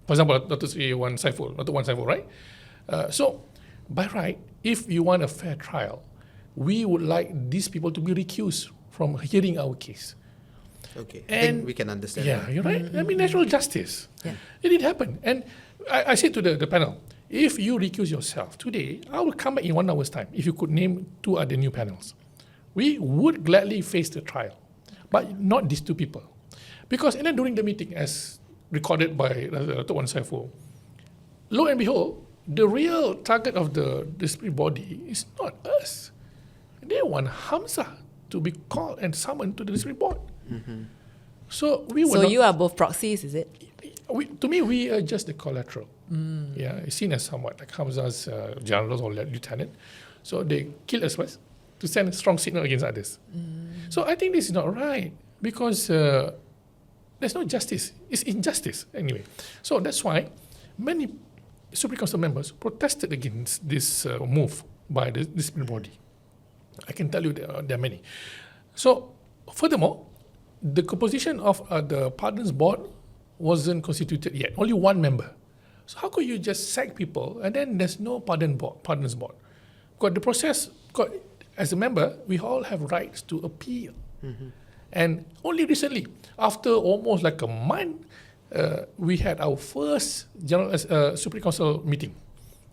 For example, Dr. Sri Wan Saiful, right? So by right, if you want a fair trial, we would like these people to be recused from hearing our case. Okay, I think we can understand. Yeah, that. You're right. I mean, natural justice. Yeah. It did happen. And I said to the panel, if you recuse yourself today, I will come back in 1 hour's time if you could name 2 other new panels. We would gladly face the trial, but not these 2 people. Because and then during the meeting, as recorded by Dr. Wan Saiful, lo and behold, the real target of the disciplinary body is not us. They want Hamza to be called and summoned to the disciplinary board. Mm-hmm. So you are both proxies, is it? To me, we are just the collateral. Yeah, it's seen as somewhat like Hamza's generals or lieutenant. So they kill us first to send a strong signal against others. So I think this is not right because there's no justice. It's injustice anyway. So that's why many Supreme Council members protested against this move by the disciplinary body. I can tell you there are many. So furthermore, the composition of the Pardons Board wasn't constituted yet. Only 1 member. So how could you just sack people and then there's no Pardons Board? Because the process, as a member, we all have rights to appeal. Mm-hmm. And only recently, after almost like a month, we had our first Supreme Council meeting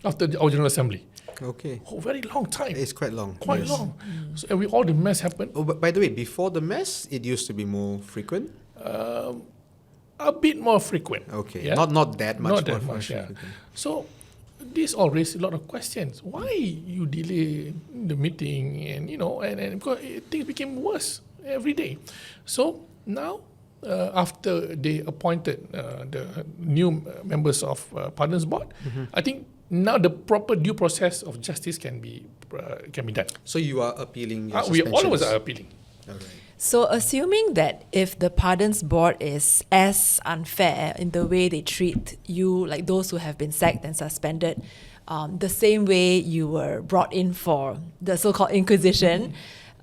after our General Assembly. Okay. Oh, very long time. It's quite long. Quite long. So all the mess happened. Oh, but by the way, before the mess, it used to be more frequent? a bit more frequent. Okay, Yeah? not that much. Not that more much, yeah. frequent. So this all raised a lot of questions. Why you delay the meeting, and and because things became worse every day. So now, after they appointed the new members of Partners Board, I think now the proper due process of justice can be done. So you are appealing your We all of us suspensions. are appealing. All right. So, assuming that if the Pardons Board is as unfair in the way they treat you, like those who have been sacked and suspended, the same way you were brought in for the so-called Inquisition,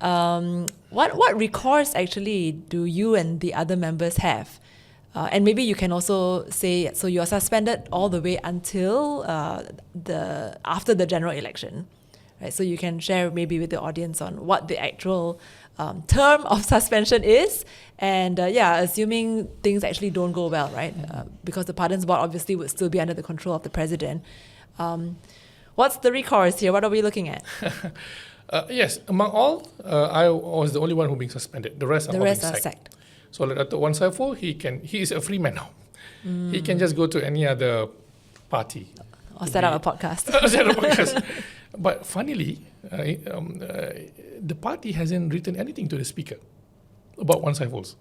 what recourse actually do you and the other members have? And maybe you can also say, so you're suspended all the way until after the general election, right? So you can share maybe with the audience on what the actual term of suspension is, and assuming things actually don't go well, right? Because the Pardons Board obviously would still be under the control of the president. What's the recourse here? What are we looking at? Yes, among all, I was the only one who being suspended. The rest The are rest all are being sacked. So Dato' Wan Saiful, he is a free man now. He can just go to any other party. Or set up a podcast. Set up a podcast. But funnily, the party hasn't written anything to the speaker about Wan Saiful's.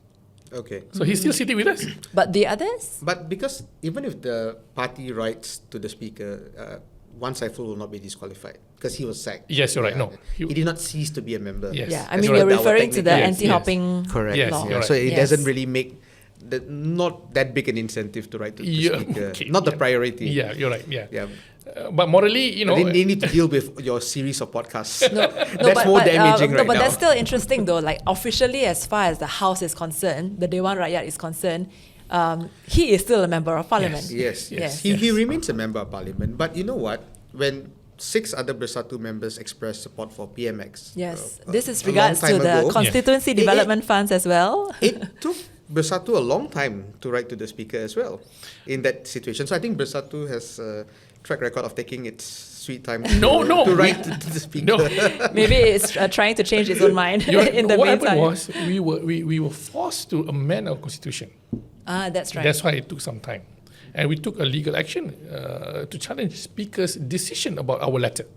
Okay. So he's still sitting with us. But the others? But because even if the party writes to the speaker, Wan Saiful will not be disqualified because he was sacked. Yes, you're right. No. He did not cease to be a member. Yes. Yeah, I That's mean, right. you're That was referring to the technically- anti-hopping Correct. Yes, law. you're right. So it Yes. doesn't really make not that big an incentive to write to the Yeah, speaker. okay, Not the yeah. priority. Yeah, you're right. Yeah. Yeah. But morally, They need to deal with your series of podcasts. No, That's more damaging right but now. that's still interesting though. Like officially, as far as the House is concerned, the Dewan Rakyat is concerned, he is still a member of parliament. Yes, Yes. He remains a member of parliament. But you know what? When 6 other Bersatu members expressed support for PMX. Yes, this is a long regards to time the ago, constituency It- development funds as well. it took Bersatu a long time to write to the speaker as well in that situation. So I think Bersatu has a track record of taking its sweet time No. to write to the speaker. No. Maybe it's trying to change its own mind in the what happened meantime. was we were forced to amend our constitution. That's right. That's why it took some time. And we took a legal action to challenge Speaker's decision about our letter.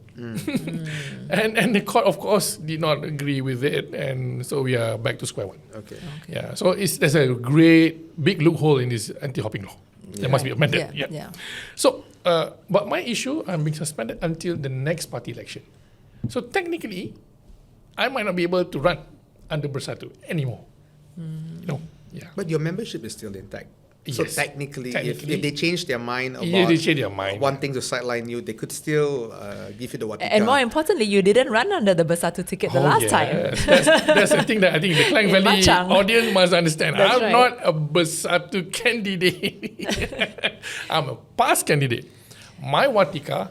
And the court, of course, did not agree with it. And so we are back to square one. Okay. Yeah. So there's a great big loophole in this anti-hopping law. That must be amended. Yeah. So, but my issue, I'm being suspended until the next party election. So technically, I might not be able to run under Bersatu anymore. Yeah. But your membership is still intact. So Yes. technically, if Technically. they change their mind about Yeah, they change their mind. wanting to sideline you, they could still give you the watika. And more importantly, you didn't run under the Bersatu ticket the last time. That's the thing that I think the Klang In Valley Machang. audience must understand. That's I'm right. not a Bersatu candidate. I'm a PAS candidate. My watika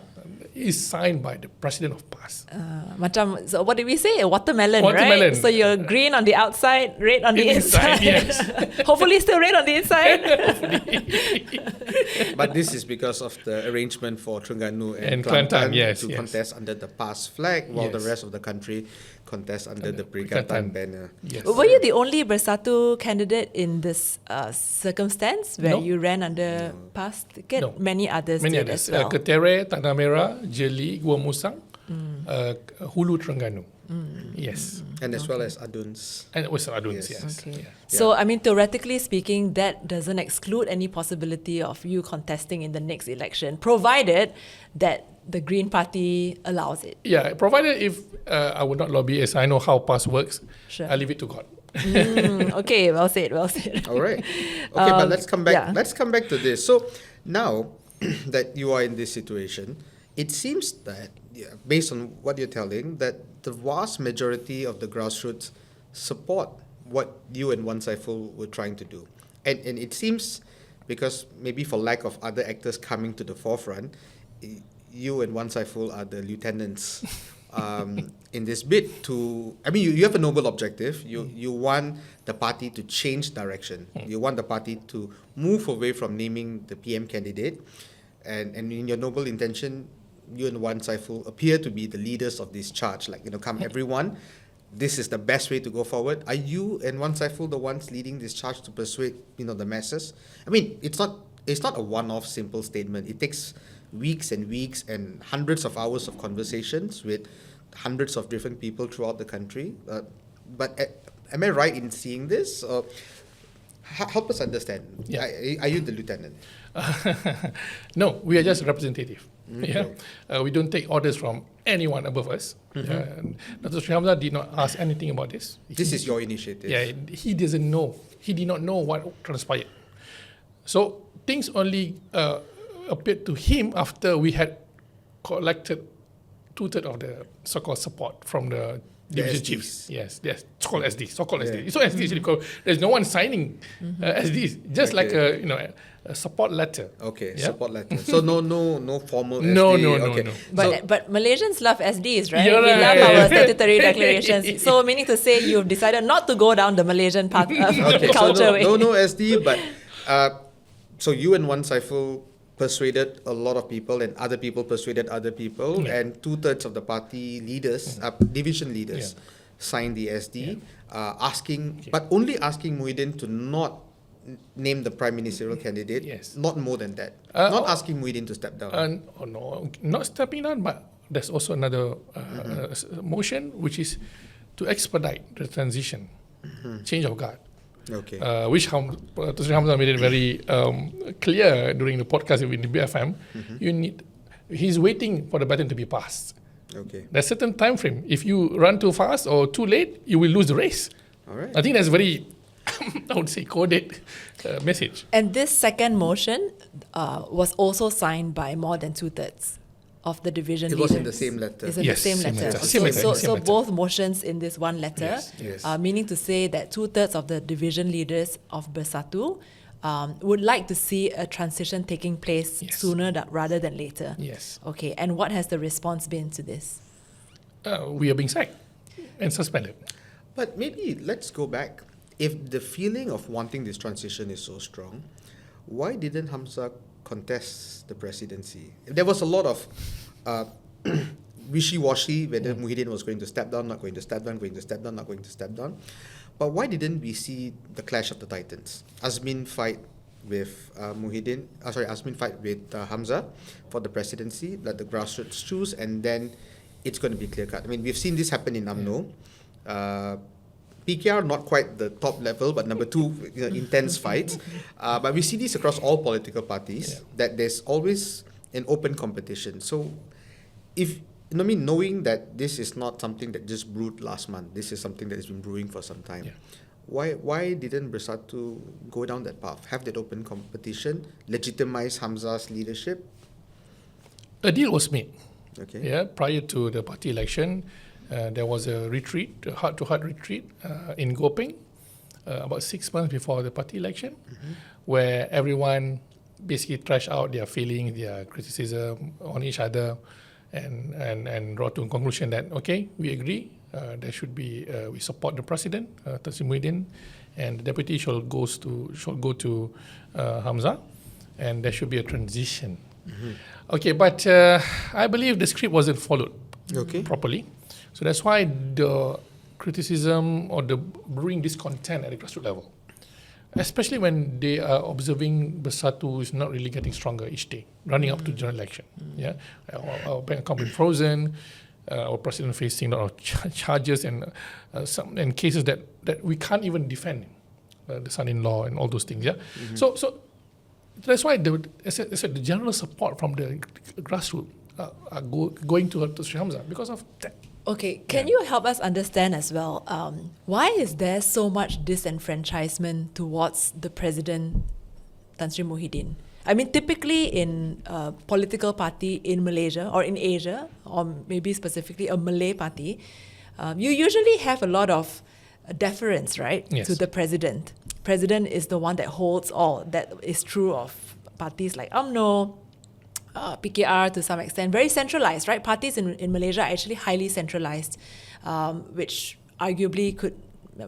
is signed by the president of PAS. So what did we say? A watermelon, Watermelon. right? So you're green on the outside, red on the inside. Yes. Hopefully still red on the inside. But this is because of the arrangement for Terengganu and And Kelantan, yes, to yes. contest under the PAS flag, while the Yes. rest of the country contest under the Perikatan Perikatan. banner. Yes. Were you the only Bersatu candidate in this circumstance where No. you ran under PAS ticket? No. Many others Many did others. as well. Ketere, Tanah Merah, Jeli, Gua Musang, Hulu Terengganu. Yes. And as well as Aduns. And it was Aduns, Yes. yes. Okay. Yeah. So, I mean, theoretically speaking, that doesn't exclude any possibility of you contesting in the next election, provided that the Green Party allows it. Yeah, provided if I would not lobby, as I know how PAS works, Sure. I leave it to God. Okay, well said, well said. All right. Okay, but let's come back. yeah. Let's come back to this. So now that you are in this situation, it seems that, based on what you're telling, that the vast majority of the grassroots support what you and Wan Saiful were trying to do, and it seems because maybe for lack of other actors coming to the forefront, you and Wan Saiful are the lieutenants. In this bid to, I mean, you have a noble objective. You want the party to change direction. You want the party to move away from naming the PM candidate, and in your noble intention, you and Wan Saiful appear to be the leaders of this charge. Like, come everyone, this is the best way to go forward? Are you and Wan Saiful the ones leading this charge to persuade, the masses? I mean, it's not a one-off simple statement. It takes weeks and weeks and hundreds of hours of conversations with hundreds of different people throughout the country. But am I right in seeing this? Help us understand. Yeah. Are you the lieutenant? No, we are just representative. Okay. Yeah, we don't take orders from anyone above us. Dr. Sri Hamzah did not ask anything about this. This is your initiative. Yeah, he doesn't know. He did not know what transpired. So things only appeared to him after we had collected 2/3 of the so-called support from the division SDs. chiefs. Yes, so-called SD. So SD is because there's no one signing SDs. Just like a support letter. Okay, Yeah? support letter. So no formal No, SD. no. Okay. But Malaysians love SDs, right? Yeah, We right, love yeah. our statutory declarations. So meaning to say you've decided not to go down the Malaysian path Okay, so culture way. no SD, but so you and Wan Saiful persuaded a lot of people, and other people persuaded other people, Yeah. and 2/3 of the party leaders, division leaders, signed the SD, but only asking Muhyiddin to not name the prime ministerial candidate. Yes. Not more than that. Not asking Muhyiddin to step down. No, not stepping down, but there's also another motion, which is to expedite the transition, change of guard. Okay. Which Dr. Hamzah made it very clear during the podcast with the BFM. He's waiting for the baton to be passed. Okay. There's a certain time frame. If you run too fast or too late, you will lose the race. All right. I think that's very, I would say, coded message. And this second motion was also signed by more than 2/3 of the division It leaders. was in the same letter. It's in Yes, the same same letter. letter. Same letter, So, same so letter. both motions in this one letter, Yes. meaning to say that 2/3 of the division leaders of Bersatu would like to see a transition taking place Yes. sooner rather than later. Yes. Okay, and what has the response been to this? We are being sacked and suspended. But maybe let's go back. If the feeling of wanting this transition is so strong, why didn't Hamzah contest the presidency? There was a lot of wishy-washy whether Muhyiddin was going to step down, not going to step down, going to step down, not going to step down. But why didn't we see the clash of the titans? Azmin fight with Azmin fight with Hamzah for the presidency, let the grassroots choose, and then it's going to be clear-cut. I mean, we've seen this happen in UMNO. PKR not quite the top level, but number 2, intense fights. But we see this across all political parties, that there's always an open competition. So, knowing that this is not something that just brewed last month, this is something that has been brewing for some time. Why didn't Bersatu go down that path, have that open competition, legitimize Hamzah's leadership? A deal was made. Okay. Yeah, prior to the party election, there was a retreat, a heart-to-heart retreat in Gopeng, about 6 months before the party election, where everyone basically trashed out their feelings, their criticism on each other, and brought to a conclusion that, okay, we agree, there should be, we support the president, Tan Sri Muhyiddin, and the deputy should go to Hamzah, and there should be a transition. Okay, but I believe the script wasn't followed properly. So that's why the criticism or the brewing discontent at the grassroots level, especially when they are observing Bersatu is not really getting stronger each day, running up to general election. Yeah, our bank account been frozen, our president facing a lot of charges and some cases that we can't even defend, the son-in-law and all those things. Yeah, so that's why the general support from the grassroots are going to Sri Hamzah because of that. Okay, can you help us understand as well, why is there so much disenfranchisement towards the president, Tan Sri Muhyiddin? I mean, typically in a political party in Malaysia or in Asia, or maybe specifically a Malay party, you usually have a lot of deference, right, Yes. to the president. President is the one that holds all. That is true of parties like UMNO, PKR to some extent, very centralized, right? Parties in Malaysia are actually highly centralized, which arguably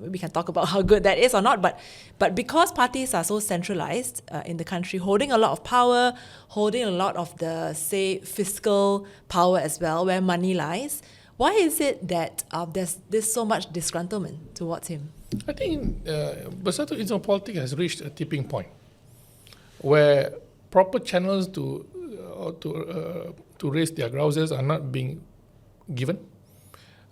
we can talk about how good that is or not, but because parties are so centralized in the country, holding a lot of power, holding a lot of the, say, fiscal power as well, where money lies, Why is it that there's so much disgruntlement towards him? I think Bersatu Islam politics has reached a tipping point where proper channels to raise their grouses are not being given.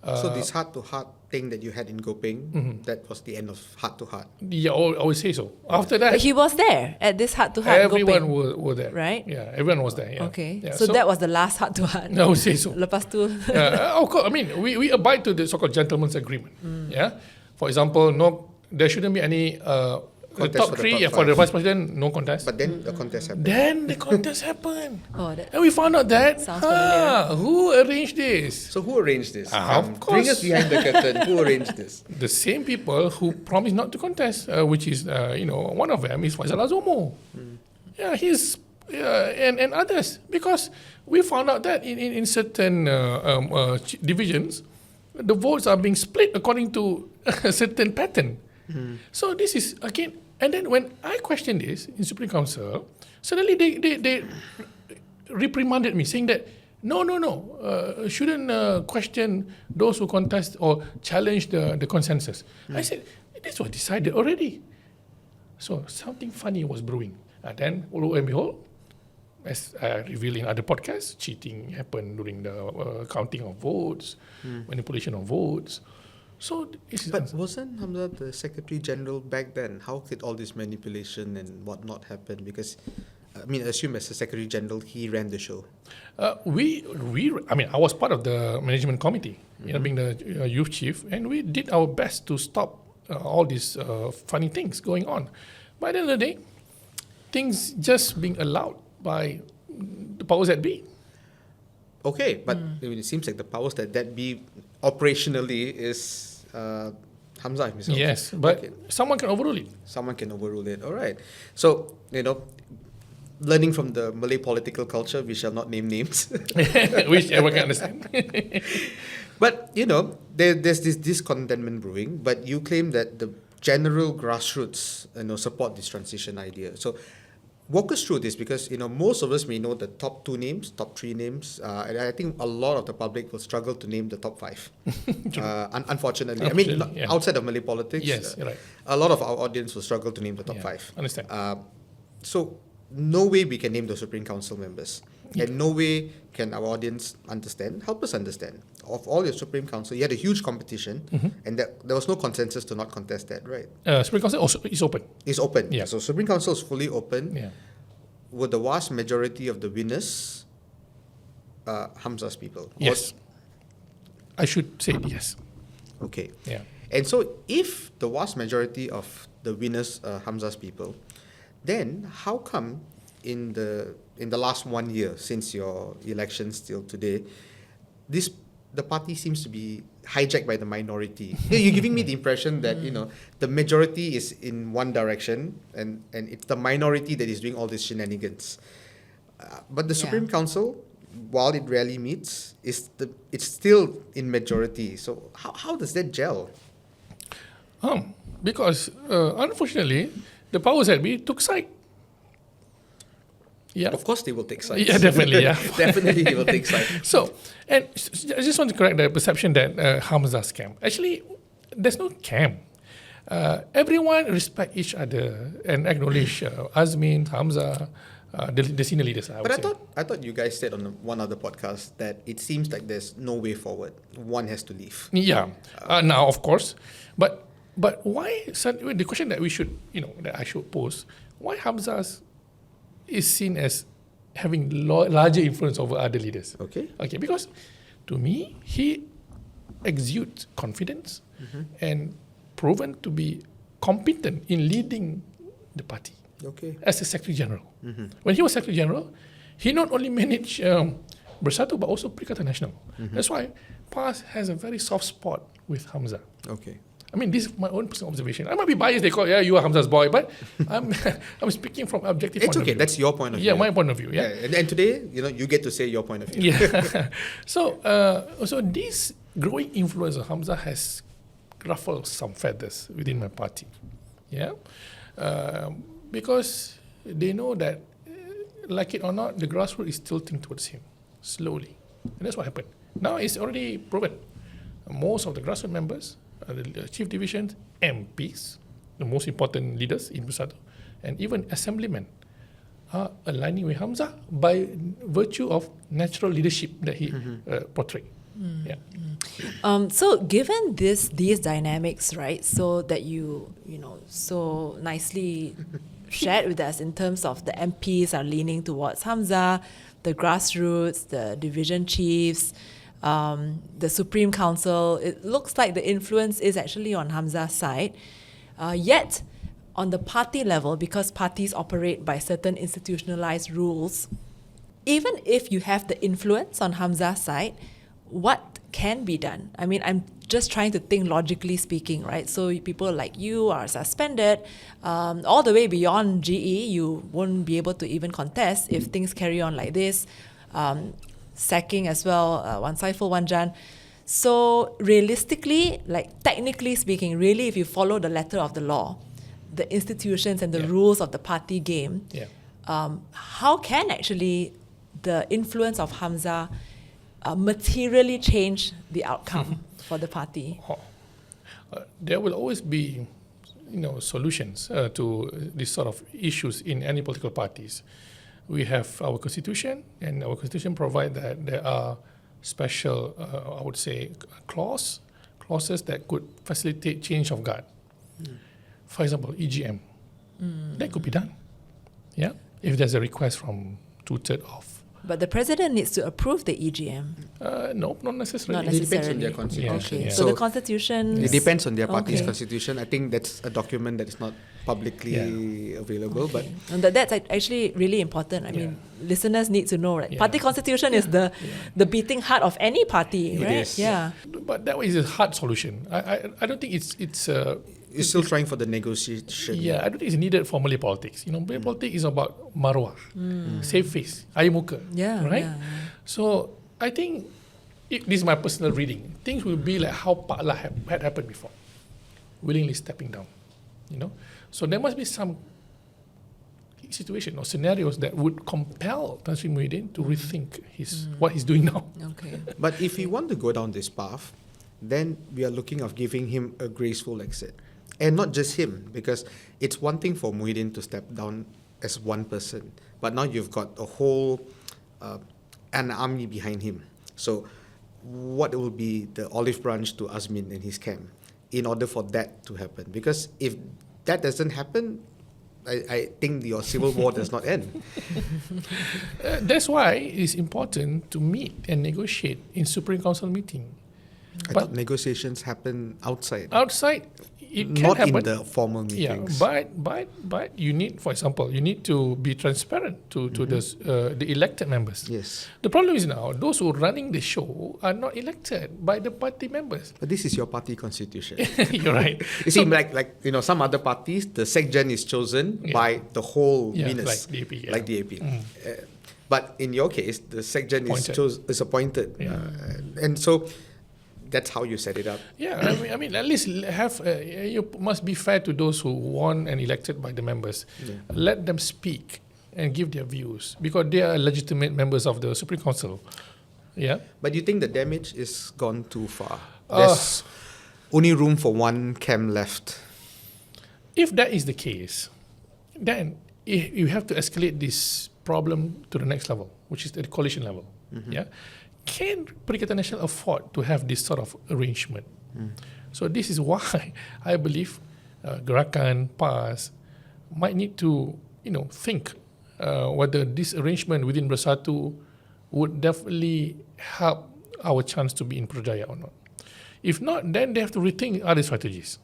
So this heart-to-heart thing that you had in Gopeng, that was the end of heart-to-heart. Yeah, I would say so. After that, But he was there at this heart-to-heart. everyone Gopeng, were there. right? Yeah, everyone was there. Yeah. Okay, Yeah, so that was the last heart-to-heart. I would say so. Lepas tu, Of course, I mean, we abide to the so-called gentleman's agreement. Yeah. For example, there shouldn't be any the Contest top for the three. top For the five. vice president, no contest. But then the contest happened. Then the contest happened. oh, that, And we found out that Sounds familiar. who arranged this? So who arranged this? Of Bring us course. behind the curtain. Who arranged this? The same people who promised not to contest, which is one of them is Fayhsal Azomo. Yeah, he's and others, because we found out that in certain divisions, the votes are being split according to a certain pattern. So this is again, and then when I questioned this in Supreme Council, suddenly they reprimanded me, saying that no, shouldn't question those who contest or challenge the consensus. I said, this was decided already. So something funny was brewing. And then, lo and behold, as I revealed in other podcasts, cheating happened during the counting of votes, manipulation of votes. So, But wasn't Hamza the Secretary General back then? How could all this manipulation and whatnot happen? Because, I mean, assume as the Secretary General, he ran the show. I was part of the management committee, being the youth chief, and we did our best to stop all these funny things going on. By the end of the day, things just being allowed by the powers that be. Okay, but I mean, it seems like the powers that be operationally is Hamza himself. Yes, but Okay. someone can overrule it. Someone can overrule it. All right. So, learning from the Malay political culture, we shall not name names. Which everyone can understand. But, there's this discontentment brewing, but you claim that the general grassroots, support this transition idea. So, walk us through this, because, most of us may know the top 2 names, top 3 names, and I think a lot of the public will struggle to name the top 5. Unfortunately. I mean, Yeah. outside of Malay politics, Yes, you're right. a lot of our audience will struggle to name the top Yeah, 5. understand. So, no way we can name the Supreme Council members. And no way can our audience understand. Help us understand. Of all your Supreme Council, you had a huge competition, and there was no consensus to not contest that, right? Supreme Council also is open. It's open. Yeah. So Supreme Council is fully open. Yeah. Were the vast majority of the winners Hamza's people? Yes. I should say yes. Okay. Yeah. And so if the vast majority of the winners are Hamza's people, then how come in the last 1 year since your elections till today, the party seems to be hijacked by the minority? You're giving me the impression that the majority is in one direction and it's the minority that is doing all these shenanigans. But the Supreme Council, while it rarely meets, it's still in majority. So how does that gel? Because unfortunately, the powers that be took side. Yeah. Of course, they will take sides. Yeah, definitely. Yeah. Definitely, they will take sides. So, and I just want to correct the perception that Hamza's camp. Actually, there's no camp. Everyone respect each other and acknowledge Azmin, Hamza, the senior leaders. I would But say. I thought you guys said on one other podcast that it seems like there's no way forward. One has to leave. Yeah. Now, of course, but why? The question that we should, that I should pose: why Hamza's is seen as having larger influence over other leaders? Okay. Because to me, he exudes confidence and proven to be competent in leading the party. Okay. As a Secretary General. When he was Secretary General, he not only managed Bersatu but also Perikatan Nasional. That's why PAS has a very soft spot with Hamza. Okay. I mean, this is my own personal observation. I might be biased. They call, you are Hamza's boy, but I'm speaking from objective It's point okay. of view. That's your point of view. Yeah, my point of view. Yeah. And today, you get to say your point of view. Yeah. So this growing influence of Hamza has ruffled some feathers within my party. Yeah. Because they know that, like it or not, the grassroots is tilting towards him slowly. And that's what happened. Now it's already proven. Most of the grassroots members, the chief divisions, MPs, the most important leaders in Bersatu, and even assemblymen are aligning with Hamzah by virtue of natural leadership that he portrayed. Yeah. So given these dynamics, right, so that you so nicely shared with us in terms of the MPs are leaning towards Hamzah, the grassroots, the division chiefs, the Supreme Council, it looks like the influence is actually on Hamzah's side. Yet, on the party level, because parties operate by certain institutionalized rules, even if you have the influence on Hamzah's side, what can be done? I mean, I'm just trying to think logically speaking, right? So people like you are suspended. All the way beyond GE, you won't be able to even contest if things carry on like this. Sacking as well, one Saiful, one Jan. So realistically, like technically speaking, really if you follow the letter of the law, the institutions and the rules of the party game, how can actually the influence of Hamzah materially change the outcome for the party? There will always be, solutions to these sort of issues in any political parties. We have our constitution, and our constitution provides that there are special, I would say, clauses that could facilitate change of guard. For example, EGM. That could be done. Yeah, if there's a request from 2/3 of. But the president needs to approve the EGM. No, not necessarily. Not It depends on necessarily. their constitution. Okay, Yeah. so the constitution. It depends on their party's Okay. constitution. I think that's a document that is not publicly available, but And that's actually really important. I mean, listeners need to know, right? Party constitution is the beating heart of any party, right? is. Yeah. But that is a hard solution. I don't think it's you're still trying for the negotiation. Yeah, I don't think it's needed for Malay politics. Malay politics is about marwah, save face, air muka, Yeah, right? yeah. So I think, this is my personal reading, things will be like how Pak Lah had happened before, willingly stepping down, So there must be some situation or scenarios that would compel Tan Sri Muhyiddin to rethink what he's doing now. Okay. But if we want to go down this path, then we are looking of giving him a graceful exit. And not just him, because it's one thing for Muhyiddin to step down as one person, but now you've got a whole, an army behind him. So what will be the olive branch to Azmin and his camp in order for that to happen? Because if that doesn't happen, I think your civil war does not end. That's why it's important to meet and negotiate in Supreme Council meeting. I thought negotiations happen outside. Outside, it can Not happen. in the formal meetings. Yeah, but you need, for example, you need to be transparent to the elected members. Yes. The problem is now those who are running the show are not elected by the party members. But this is your party constitution. You're right. You see, like some other parties, the SecGen is chosen by the whole Venus, like DAP. like DAP. But in your case, the SecGen is appointed, and so that's how you set it up. Yeah, I mean, at least have you must be fair to those who won and elected by the members. Yeah. Let them speak and give their views because they are legitimate members of the Supreme Council. Yeah. But you think the damage is gone too far? There's only room for one camp left. If that is the case, then you have to escalate this problem to the next level, which is the coalition level. Yeah. Can Perikatan Nasional afford to have this sort of arrangement? So this is why I believe Gerakan, PAS might need to think whether this arrangement within Bersatu would definitely help our chance to be in Projaya or not. If not, then they have to rethink other strategies.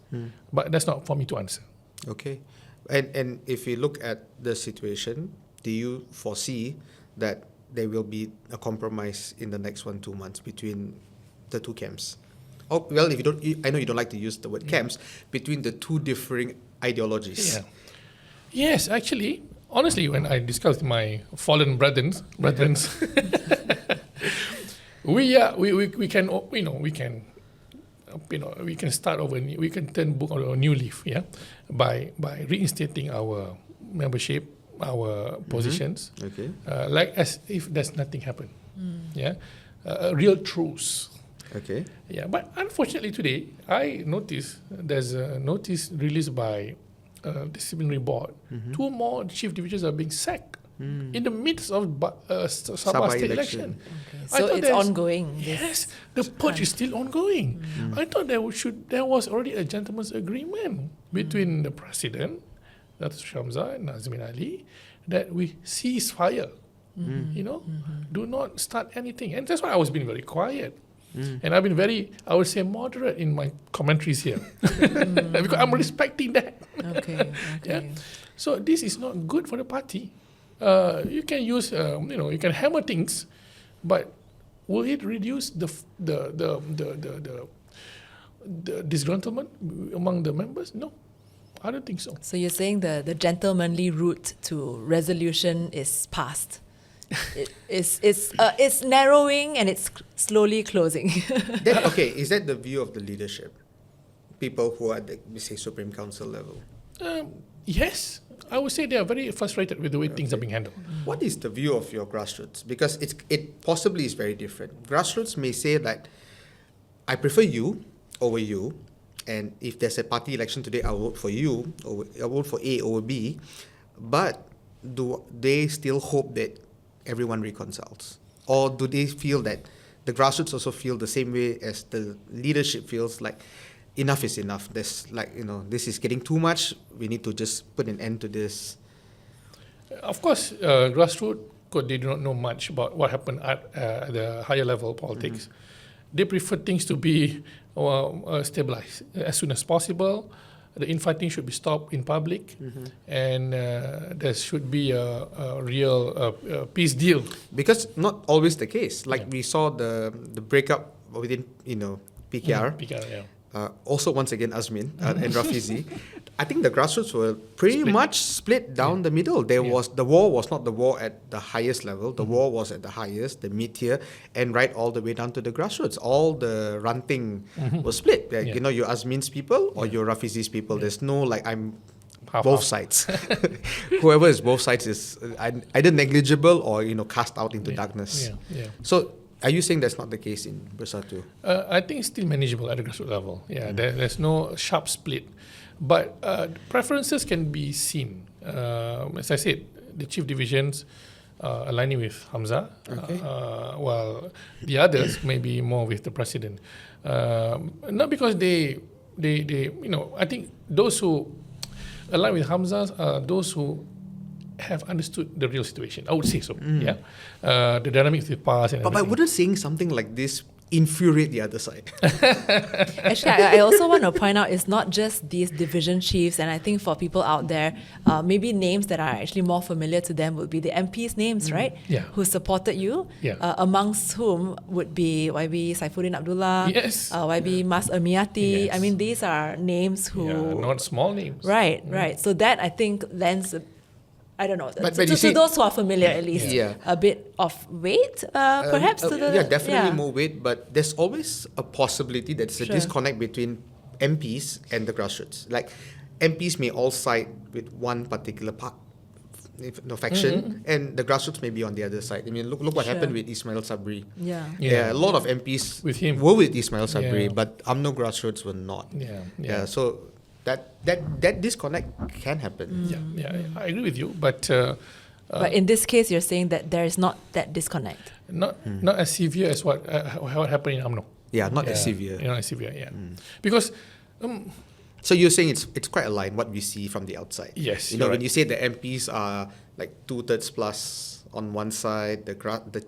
But that's not for me to answer. Okay. And if we look at the situation, do you foresee that there will be a compromise in the next 1-2 months between the two camps? Oh, well, if you don't, I know you don't like to use the word camps, between the two differing ideologies. Yeah. Yes, actually, honestly, when I discussed with my fallen brethren, we can start over. We can turn book on a new leaf, by reinstating our membership, our positions, Okay. like as if there's nothing happened. Yeah, a real truce. Okay. Yeah, but unfortunately today, I noticed there's a notice released by disciplinary board. 2 more chief divisions are being sacked in the midst of Sabah state election. Okay. I So thought it's there's- ongoing. Yes, the purge is still ongoing. I thought there was already a gentleman's agreement between the president, Dr. Shamsa and Nazmin Ali, that we cease fire. Do not start anything. And that's why I was being very quiet. And I've been very, I would say, moderate in my commentaries here. Because I'm respecting that. Okay. Yeah. So this is not good for the party. You can use, you can hammer things, but will it reduce the disgruntlement among the members? No, I don't think so. So you're saying the gentlemanly route to resolution is past. It's narrowing and it's slowly closing. Okay, is that the view of the leadership? People who are at the, say, Supreme Council level? Yes, I would say they are very frustrated with the way things are being handled. What is the view of your grassroots? Because it possibly is very different. Grassroots may say that I prefer you over you, and if there's a party election today, I'll vote for you, or I'll vote for A over B. But do they still hope that everyone reconciles? Or do they feel that the grassroots also feel the same way as the leadership feels like enough is enough? This is getting too much. We need to just put an end to this. Of course, grassroots, they do not know much about what happened at the higher level politics. They prefer things to be stabilized as soon as possible. The infighting should be stopped in public, and there should be a real peace deal. Because not always the case. Like we saw the breakup within PKR. PKR, yeah. Also, once again, Azmin and Rafizi. I think the grassroots were pretty much split down the middle. The war was not the war at the highest level. The war was at the highest, the mid-tier, and right all the way down to the grassroots. All the ranting was split. Like, your Azmin's people or your Rafizi's people. There's no I'm both sides. Whoever is both sides is either negligible or cast out into darkness. So, are you saying that's not the case in Bersatu? I think it's still manageable at the grassroots level. Yeah, there's no sharp split. But preferences can be seen. As I said, the chief divisions aligning with Hamza, while the others may be more with the president. Not because they I think those who align with Hamza are those who have understood the real situation. I would say so. Yeah, the dynamics with PAS and But wouldn't saying something like this infuriate the other side? Actually, I also want to point out it's not just these division chiefs, and I think for people out there, maybe names that are actually more familiar to them would be the MPs' names, right? Yeah. Who supported you, Yeah. amongst whom would be YB Saifuddin Abdullah, Yes. YB Mas Amiati. Yes. I mean, these are names who... not small names. Right. So that, I think, lends... I don't know. But to you see- those who are familiar, at least, Yeah. a bit of weight, perhaps. To the, definitely more weight, but there's always a possibility that there's a Sure. disconnect between MPs and the grassroots. Like, MPs may all side with one particular faction, and the grassroots may be on the other side. I mean, look what Sure. happened with Ismail Sabri. Yeah. A lot of MPs With him. were with Ismail Sabri, Yeah. but UMNO grassroots were not. Yeah. So that disconnect can happen. Yeah, I agree with you, but But in this case, you're saying that there is not that disconnect. not as severe as what happened in UMNO. Yeah, not as severe. Not as severe, yeah. Because So you're saying it's quite aligned what we see from the outside. Yes, You know, you're when right. you say the MPs are like 2/3 plus on one side, the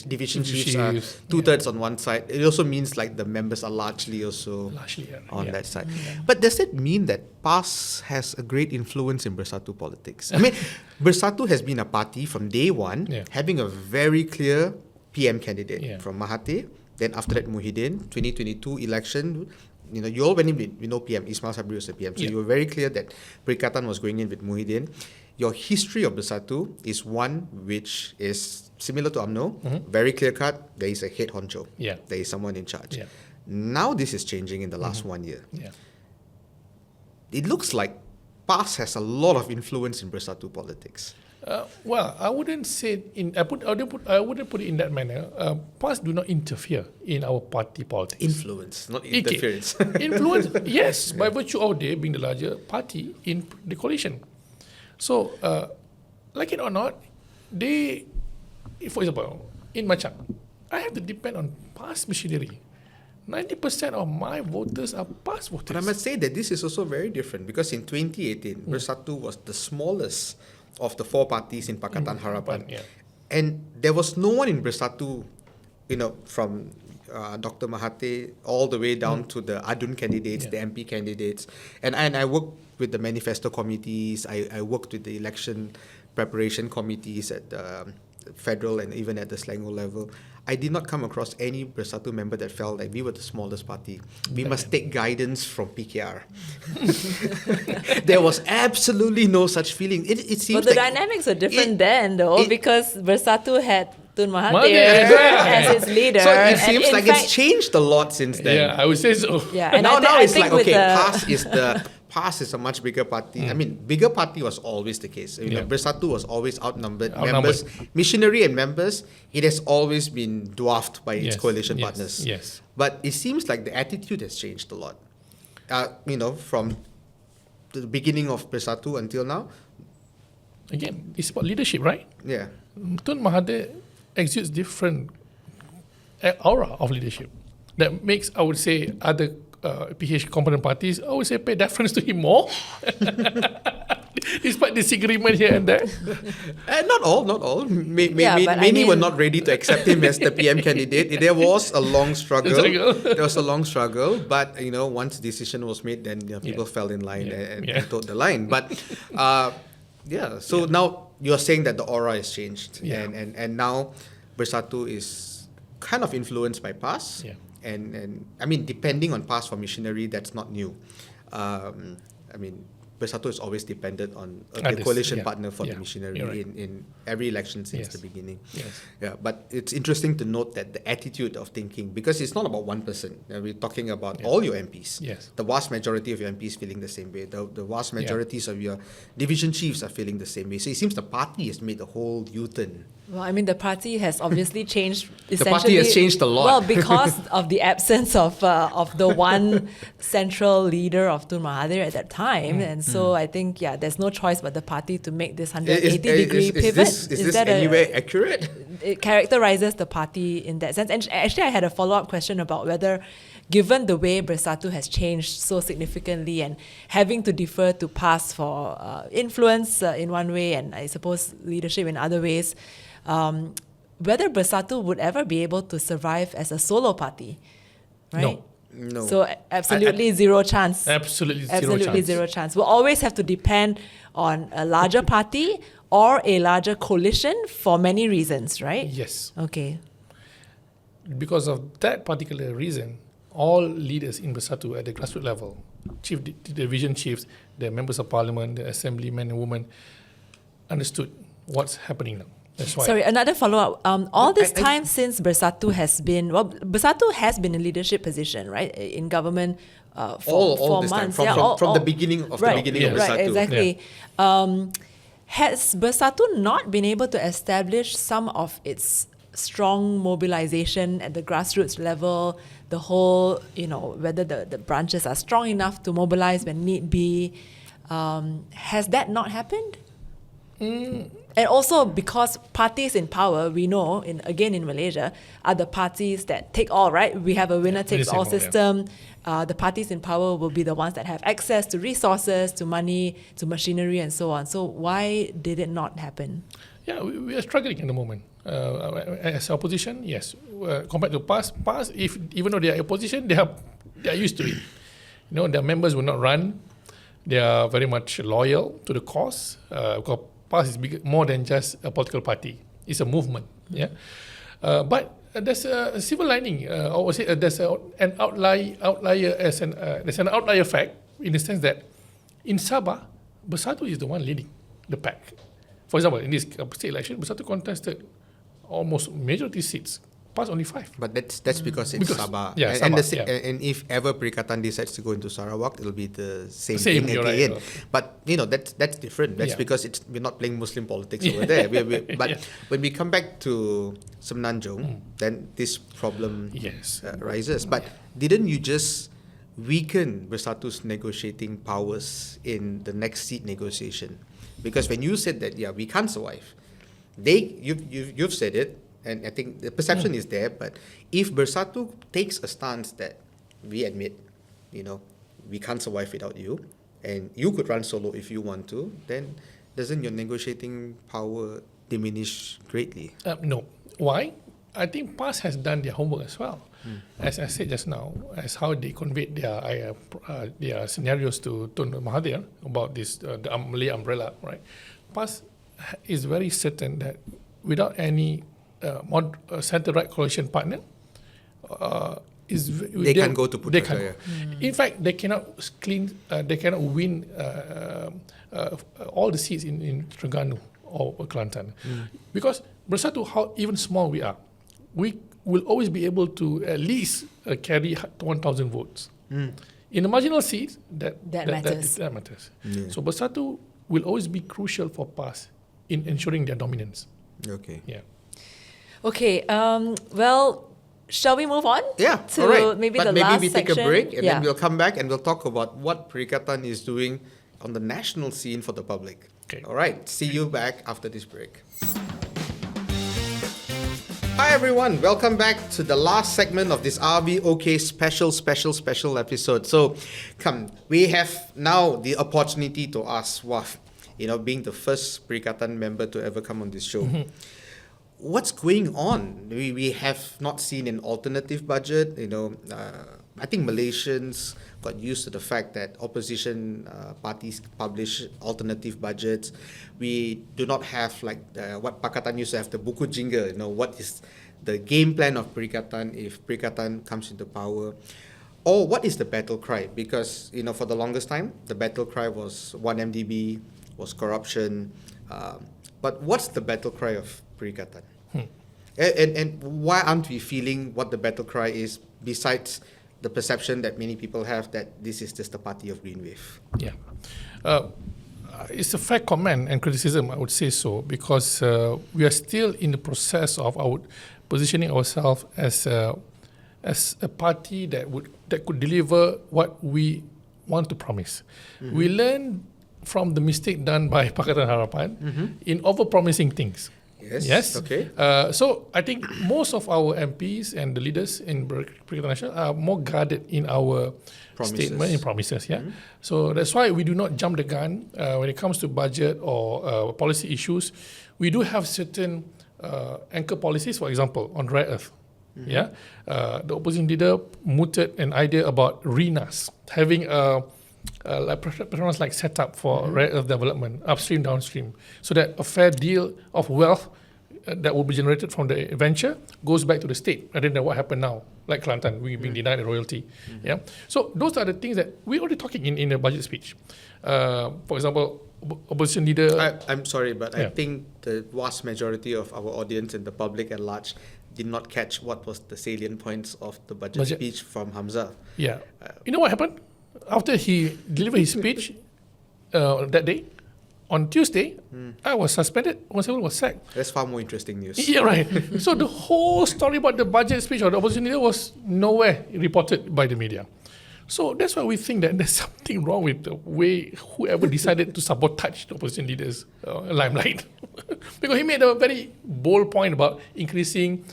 division chiefs are Chiefs, 2/3 on one side. It also means like the members are largely also largely, on that side. But does it mean that PAS has a great influence in Bersatu politics? I mean, Bersatu has been a party from day one, having a very clear PM candidate from Mahathir. Then after that, Muhyiddin, 2022 election. You all went in with PM. Ismail Sabri was the PM. So you were very clear that Perikatan was going in with Muhyiddin. Your history of Bersatu is one which is similar to UMNO, very clear cut. There is a head honcho. Yeah. There is someone in charge. Yeah. Now this is changing in the last 1 year. Yeah. It looks like PAS has a lot of influence in Bersatu politics. Well, I wouldn't say I wouldn't put it in that manner. PAS do not interfere in our party politics. Influence, not interference. Influence, yes, by virtue of they being the larger party in the coalition. So, like it or not, they, for example, in Machang, I have to depend on PAS machinery. 90% of my voters are PAS voters. But I must say that this is also very different because in 2018, Bersatu was the smallest of the four parties in Pakatan Harapan. Yeah. And there was no one in Bersatu, from Dr. Mahathir all the way down to the ADUN candidates, the MP candidates. And I worked with the manifesto committees, I worked with the election preparation committees at the federal and even at the Selangor level. I did not come across any Bersatu member that felt like we were the smallest party. We must take guidance from PKR. There was absolutely no such feeling. It seems But the like dynamics are different then, though, because Bersatu had Tun Mahathir as its leader. So it and seems in like fact, it's changed a lot since then. Yeah, I would say so. Yeah, and now I it's think like, with okay, PAS is a much bigger party. I mean, bigger party was always the case. Bersatu was always outnumbered. Members, missionary and members, it has always been dwarfed by its coalition partners. Yes. But it seems like the attitude has changed a lot. From the beginning of Bersatu until now. Again, it's about leadership, right? Yeah. Tun Mahathir exudes different aura of leadership that makes, I would say, other PH component parties, I would say, pay deference to him more. Despite disagreement here and there. Not all. Many were not ready to accept him as the PM candidate. There was a long struggle. But once decision was made, then people fell in line and toed the line. But now you're saying that the aura has changed, and now Bersatu is kind of influenced by PAS. Yeah. And I mean, depending on PAS for missionary, that's not new. Bersatu has always depended on a coalition partner for the missionary in every election since the beginning. Yes. Yeah, but it's interesting to note that the attitude of thinking, because it's not about one person. We're talking about all your MPs. Yes. The vast majority of your MPs feeling the same way. The vast majorities of your division chiefs are feeling the same way. So it seems the party has made a whole U-turn. Well, I mean, the party has obviously changed. The party has changed a lot. Well, because of the absence of the one central leader of Tun Mahathir at that time, and so I think there's no choice but the party to make this 180-degree pivot. Is this anywhere accurate? It characterizes the party in that sense. And actually, I had a follow-up question about whether, given the way Bersatu has changed so significantly and having to defer to PAS for influence in one way and I suppose leadership in other ways, whether Bersatu would ever be able to survive as a solo party, right? No. So absolutely zero chance. Absolutely zero chance. We'll always have to depend on a larger party or a larger coalition for many reasons, right? Yes. Okay. Because of that particular reason, all leaders in Bersatu at the grassroots level, the division chiefs, the members of parliament, the assemblymen and women, understood what's happening now. That's why. Sorry, another follow-up. All this time since Bersatu has been, Bersatu has been in leadership position, right, in government for 4 months. From the beginning of Bersatu. Right, exactly. Has Bersatu not been able to establish some of its strong mobilization at the grassroots level, the whole, whether the branches are strong enough to mobilize when need be? Has that not happened? And also because parties in power, we know, in Malaysia, are the parties that take all, right? We have a winner-takes-all system. The parties in power will be the ones that have access to resources, to money, to machinery, and so on. So why did it not happen? Yeah, we are struggling at the moment. As opposition, yes. Compared to PAS, even though they are opposition, they are used to it. Their members will not run. They are very much loyal to the cause. Because PAS is more than just a political party. It's a movement. Yeah, but there's a silver lining. I would say there's an outlier there's an outlier fact in the sense that in Sabah, Bersatu is the one leading the pack. For example, in this state election, Bersatu contested almost majority seats PAS only 5. But that's because it's Because- Sabah. yeah, and, Sabah, and if ever Perikatan decides to go into Sarawak, it'll be the same Same, thing you're again. right. But that's different. That's Yeah. because we're not playing Muslim politics Yeah. over there. But Yeah. when we come back to Semenanjung, then this problem Yes. rises. But didn't you just weaken Bersatu's negotiating powers in the next seat negotiation? Because when you said that, we can't survive, you've said it, and I think the perception is there. But if Bersatu takes a stance that we admit, we can't survive without you, and you could run solo if you want to, then doesn't your negotiating power diminish greatly? No. Why? I think PAS has done their homework as well. As I said just now, as how they conveyed their scenarios to Tun Mahathir about this the Malay umbrella, right? PAS is very certain that without any center-right coalition partner, They can go to they Putrajaya. In fact, they cannot win all the seats in Terengganu or Kelantan, because Bersatu, how even small we are, we will always be able to at least carry 1,000 votes. In the marginal seats, that matters. Yeah. So Bersatu will always be crucial for PAS in ensuring their dominance. Okay. Yeah. Okay, well, shall we move on? Yeah, to all right. maybe But the maybe last we take section? a break and Yeah. then we'll come back and we'll talk about what Perikatan is doing on the national scene for the public. Okay. All right. See you back after this break. Hi everyone, welcome back to the last segment of this RVOK special episode. So, we have now the opportunity to ask Waf, being the first Perikatan member to ever come on this show. What's going on? We have not seen an alternative budget. I think Malaysians got used to the fact that opposition parties publish alternative budgets. We do not have what Pakatan used to have, the buku jingle. What is the game plan of Perikatan if Perikatan comes into power? Or what is the battle cry? Because, for the longest time, the battle cry was 1MDB, was corruption. But what's the battle cry of Perikatan? And why aren't we feeling what the battle cry is, besides the perception that many people have that this is just the party of Green Wave? Yeah. It's a fair comment and criticism, I would say so, because we are still in the process of positioning ourselves as a party that could deliver what we want to promise. We learned from the mistake done by Pakatan Harapan in over-promising things. Yes. Okay. So I think most of our MPs and the leaders in Perikatan Nasional are more guarded in our statement and promises. Yeah. So that's why we do not jump the gun when it comes to budget or policy issues. We do have certain anchor policies, for example, on rare earth. Yeah. The opposition leader mooted an idea about RENAS, having Petronas like setup for rare earth development, upstream, downstream, so that a fair deal of wealth that will be generated from the venture goes back to the state, rather than what happened now, like Kelantan, we've been denied a royalty. Yeah, so those are the things that we're already talking in the budget speech. For example, opposition leader. I'm sorry, but I think the vast majority of our audience and the public at large did not catch what was the salient points of the budget speech from Hamzah. Yeah, you know what happened? After he delivered his speech that day, on Tuesday, I was suspended. One was sacked. That's far more interesting news. Yeah, right. So the whole story about the budget speech of the opposition leader was nowhere reported by the media. So that's why we think that there's something wrong with the way whoever decided to sabotage the opposition leader's limelight. Because he made a very bold point about increasing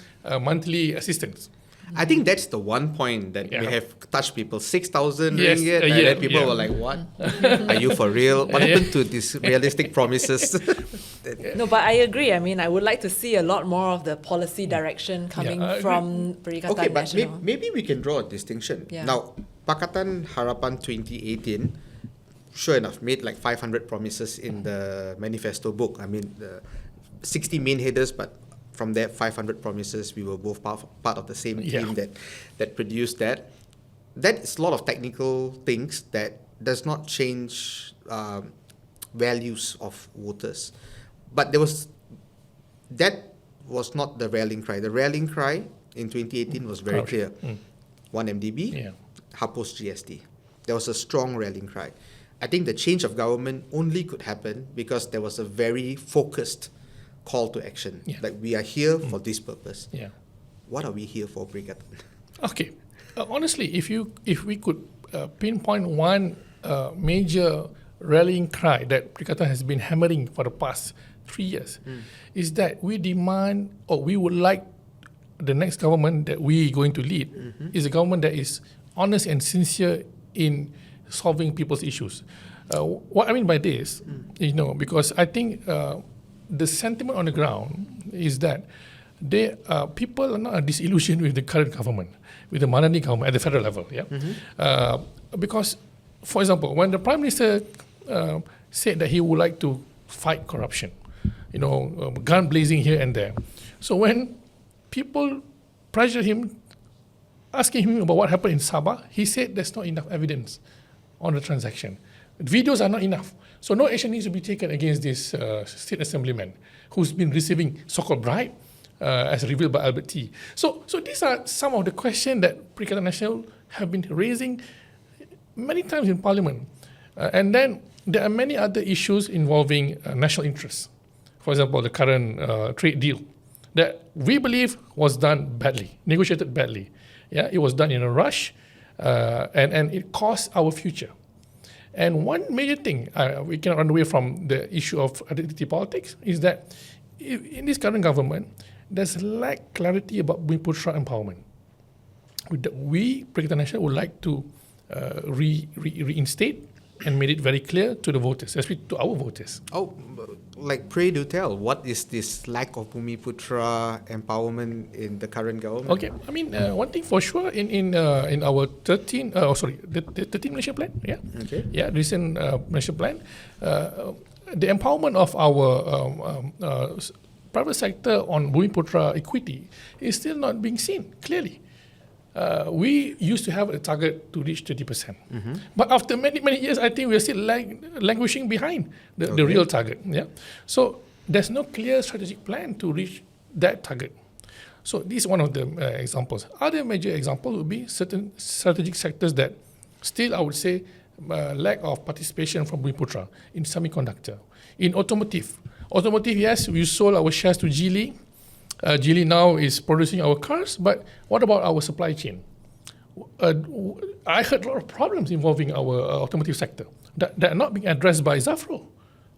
monthly assistance. I think that's the one point that may have touched people. 6,000 ringgit. And then people were like, what? Are you for real? What happened to these realistic promises? No, but I agree. I mean, I would like to see a lot more of the policy direction coming from Perikatan Okay, but Nasional. maybe we can draw a distinction. Yeah. Now, Pakatan Harapan 2018, sure enough, made like 500 promises in the manifesto book. I mean, the 60 main headers, but from there, 500 promises. We were both part of the same team that produced that. That is a lot of technical things that does not change values of voters. But that was not the rallying cry. The rallying cry in 2018 was very clear. 1 MDB, hapus GST. There was a strong rallying cry. I think the change of government only could happen because there was a very focused call to action. Like, we are here for this purpose. What are we here for, Perikatan? Okay. Honestly, if we could pinpoint one major rallying cry that Perikatan has been hammering for the past 3 years, is that we demand, or we would like the next government that we are going to lead is a government that is honest and sincere in solving people's issues. What I mean by this, because I think the sentiment on the ground is that people are not disillusioned with the current government, with the Madani government at the federal level. Because, for example, when the Prime Minister said that he would like to fight corruption, gun blazing here and there. So when people pressured him, asking him about what happened in Sabah, he said there's not enough evidence on the transaction. Videos are not enough. So no action needs to be taken against this state assemblyman who's been receiving so-called bribe, as revealed by Albert T. So these are some of the questions that Perikatan Nasional have been raising many times in Parliament. And then there are many other issues involving national interests. For example, the current trade deal that we believe was done badly, negotiated badly. It was done in a rush, and it cost our future. And one major thing, we cannot run away from the issue of identity politics, is that in this current government, there's lack clarity about Bumiputra empowerment. We, Perikatan Nasional, would like to reinstate and made it very clear to the voters, especially to our voters. Pray do tell, what is this lack of Bumiputra empowerment in the current government? Okay, I mean, one thing for sure in our 13 Malaysia plan, recent Malaysia plan, the empowerment of our private sector on Bumiputra equity is still not being seen clearly. We used to have a target to reach 30%. But after many, many years, I think we are still languishing behind the real target. So there's no clear strategic plan to reach that target. So this is one of the examples. Other major examples would be certain strategic sectors that still, I would say, lack of participation from Bumiputra in semiconductor. In automotive, yes, we sold our shares to Geely. Geely now is producing our cars, but what about our supply chain? I heard a lot of problems involving our automotive sector that are not being addressed by Zafro.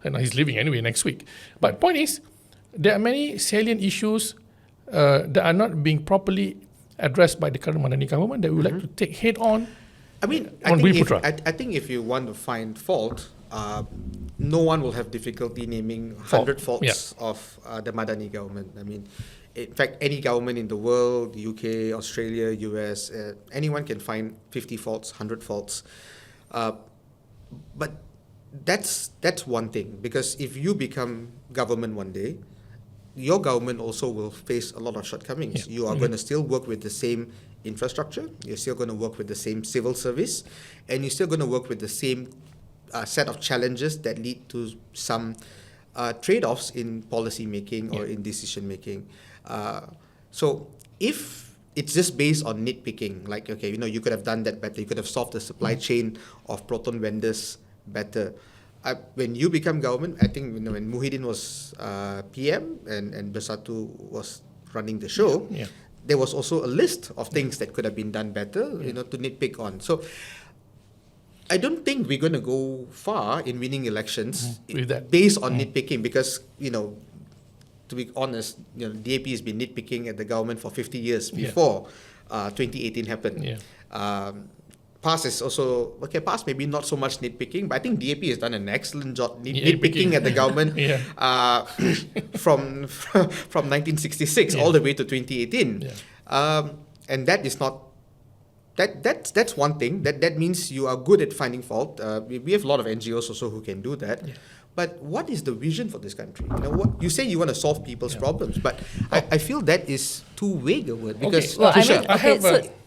And he's leaving anyway next week. But point is, there are many salient issues that are not being properly addressed by the current Madani government that we would like to take head on. I think if you want to find fault, no one will have difficulty naming 100 faults of the Madani government. I mean, in fact, any government in the world, the UK, Australia, US, anyone can find 50 faults, 100 faults. But that's one thing, because if you become government one day, your government also will face a lot of shortcomings. You are going to still work with the same infrastructure, you're still going to work with the same civil service, and you're still going to work with the same set of challenges that lead to some trade-offs in policy making or in decision making. So if it's just based on nitpicking, like, okay, you could have done that better, you could have solved the supply chain of proton vendors better. When you become government, I think when Muhyiddin was PM and Bersatu was running the show, there was also a list of things that could have been done better, to nitpick on. So I don't think we're going to go far in winning elections based on nitpicking, because, to be honest, DAP has been nitpicking at the government for 50 years before 2018 happened. PAS is also, PAS maybe not so much nitpicking, but I think DAP has done an excellent job nitpicking at the government from 1966 all the way to 2018. And that is not, that's one thing. That means you are good at finding fault. We have a lot of NGOs also who can do that. But what is the vision for this country? What you say you want to solve people's problems, but I feel that is too vague a word, because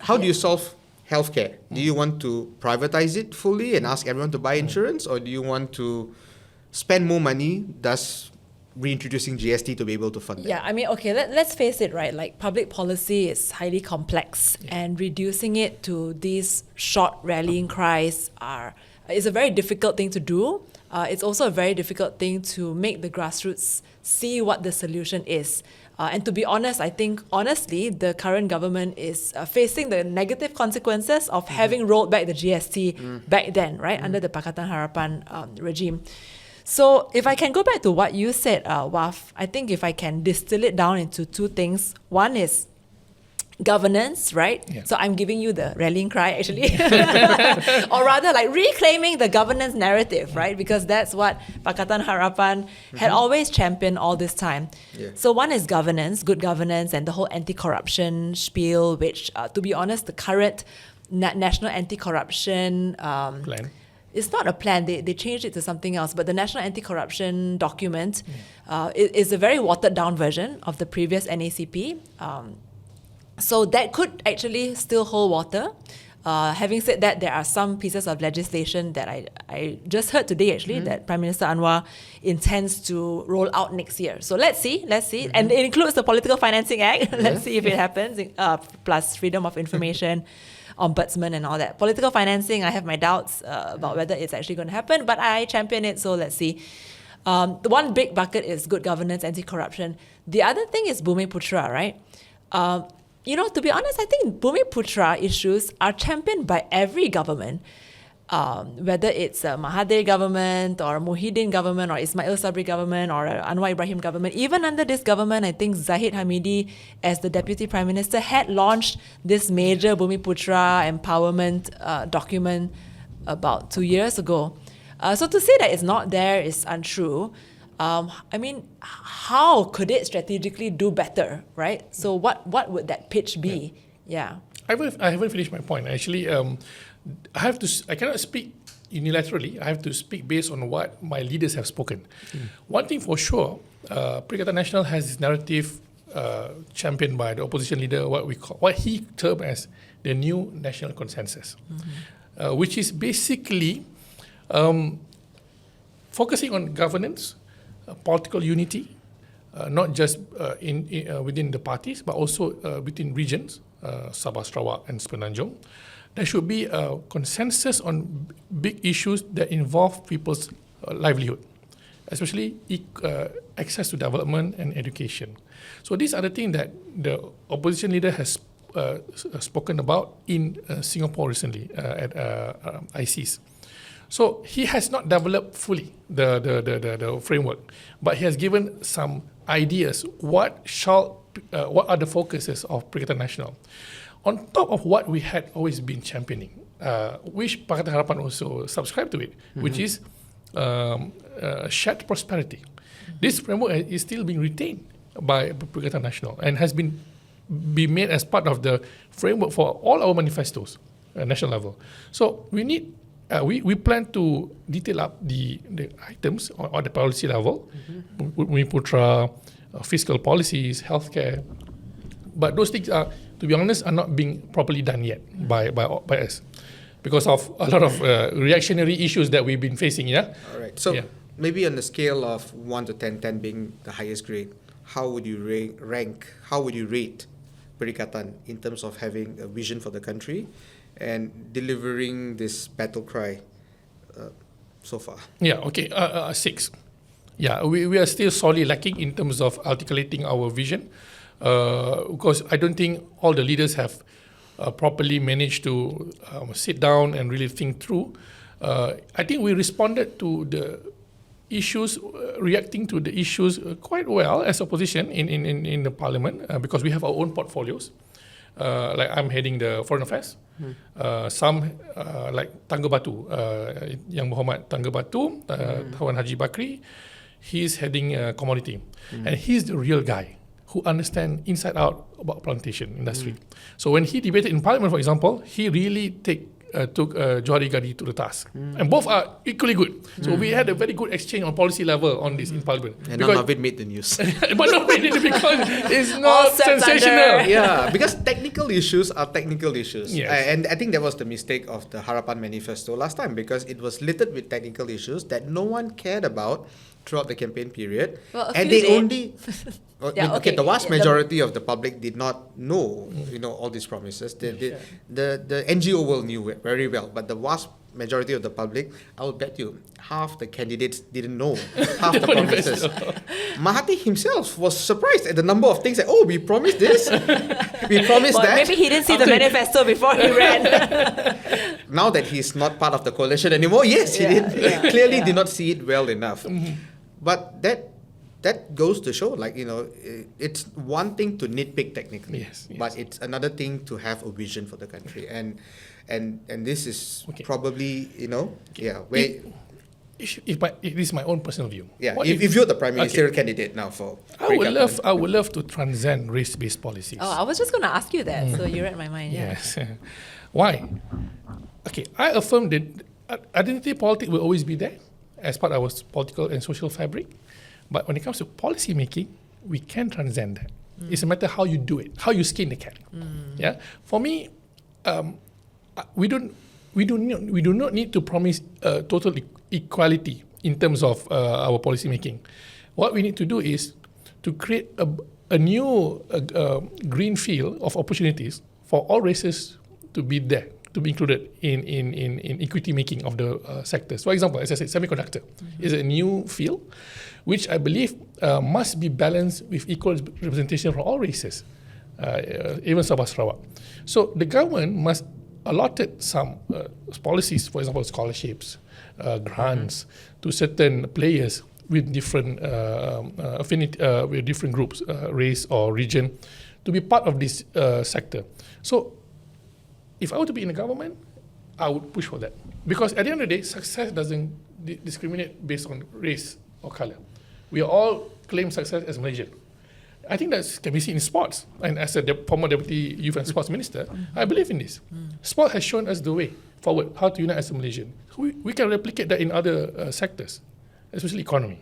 how do you solve healthcare? Do you want to privatize it fully and ask everyone to buy insurance, or do you want to spend more money, thus reintroducing GST to be able to fund that. Yeah, I mean, okay, let's face it, right? Like, public policy is highly complex, and reducing it to these short rallying cries is a very difficult thing to do. It's also a very difficult thing to make the grassroots see what the solution is. And to be honest, I think, honestly, the current government is facing the negative consequences of having rolled back the GST back then, right, under the Pakatan Harapan regime. So if I can go back to what you said, Waf, I think if I can distill it down into two things. One is governance, right? Yeah. So I'm giving you the rallying cry, actually. Or rather, like, reclaiming the governance narrative, right? Because that's what Pakatan Harapan had always championed all this time. Yeah. So one is governance, good governance, and the whole anti-corruption spiel, which, to be honest, the current National Anti-Corruption Plan. It's not a plan. They changed it to something else. But the National Anti-Corruption document is a very watered-down version of the previous NACP. So that could actually still hold water. Having said that, there are some pieces of legislation that I just heard today, actually, that Prime Minister Anwar intends to roll out next year. So let's see. And it includes the Political Financing Act. Let's see if it happens, plus Freedom of Information, Ombudsman and all that. Political financing, I have my doubts about whether it's actually going to happen, but I champion it, so let's see. The one big bucket is good governance, anti-corruption. The other thing is Bumiputra, right? To be honest, I think Bumiputra issues are championed by every government, whether it's a Mahathir government or Muhyiddin government or Ismail Sabri government or Anwar Ibrahim government. Even under this government, I think Zahid Hamidi, as the Deputy Prime Minister, had launched this major Bumiputra empowerment document about 2 years ago. So to say that it's not there is untrue. I mean, how could it strategically do better, right? So what would that pitch be? Yeah. I haven't finished my point. Actually, I cannot speak unilaterally. I have to speak based on what my leaders have spoken. One thing for sure, Perikatan Nasional has this narrative championed by the opposition leader, what he termed as the new national consensus, which is basically focusing on governance, political unity, not just within the parties, but also within regions, Sabah, Sarawak, and Semenanjung. There should be a consensus on big issues that involve people's livelihood, especially access to development and education. So these are the things that the opposition leader has spoken about in Singapore recently at ICES. So he has not developed fully the framework, but he has given some ideas what are the focuses of Perikatan Nasional. On top of what we had always been championing, which Pakatan Harapan also subscribed to it, which is shared prosperity. This framework is still being retained by Perikatan Nasional and has been made as part of the framework for all our manifestos at national level. So we need we plan to detail up the items on the policy level, Bumiputra, fiscal policies, healthcare. But those things are, to be honest, are not being properly done yet by us because of a lot of reactionary issues that we've been facing. Yeah. All right. So maybe on the scale of 1 to 10, 10 being the highest grade, how would you rank? How would you rate Perikatan in terms of having a vision for the country and delivering this battle cry so far? Yeah, okay, 6. Yeah, we are still sorely lacking in terms of articulating our vision because I don't think all the leaders have properly managed to sit down and really think through. I think we responded to the issues, reacting to the issues quite well as opposition in the parliament because we have our own portfolios. Like I'm heading the foreign affairs. Some like Tangga Batu, Yang Muhammad Tangga Batu, Tawan Haji Bakri, he's heading commodity. And he's the real guy who understands inside out about plantation industry. So when he debated in parliament, for example, he really took Johari Gadi to the task. And both are equally good. So we had a very good exchange on policy level on this in parliament. And none of it made the news. But not made it because it's not sensational. Yeah, because technical issues are technical issues. Yes. And I think that was the mistake of the Harapan manifesto last time because it was littered with technical issues that no one cared about throughout the campaign period. Well, a And few they days. only... Yeah, okay. the vast Yeah, majority of the public did not know, all these promises. The NGO world knew it very well, but the vast majority of the public, I would bet you, half the candidates didn't know half the promises. Mahathir himself was surprised at the number of things that, we promised this, we promised Well, that. maybe he didn't see the manifesto before he ran. Now that he's not part of the coalition anymore, yes, he clearly did not see it well enough. But that goes to show, it's one thing to nitpick technically, Yes. but it's another thing to have a vision for the country, and this is probably where. If this is my own personal view. Yeah, if you're the prime ministerial candidate now for, I would love to transcend race-based policies. Oh, I was just going to ask you that, so you read my mind. Yes. Why? Okay, I affirm that identity politics will always be there as part of our political and social fabric. But when it comes to policy making, we can transcend that. It's a matter how you do it, how you skin the cat. Yeah. For me, we do not need to promise total equality in terms of our policy making. What we need to do is to create a new green field of opportunities for all races to be there, to be included in equity making of the sectors. For example, as I said, semiconductor is a new field, which I believe must be balanced with equal representation from all races, even Sabah Sarawak. So the government must allotted some policies, for example, scholarships, grants to certain players with different affinity, with different groups, race or region, to be part of this sector. So if I were to be in the government, I would push for that. Because at the end of the day, success doesn't discriminate based on race or color. We all claim success as Malaysian. I think that can be seen in sports. And as a former Deputy Youth and Sports Minister, I believe in this. Sport has shown us the way forward, how to unite as a Malaysian. We can replicate that in other sectors, especially economy.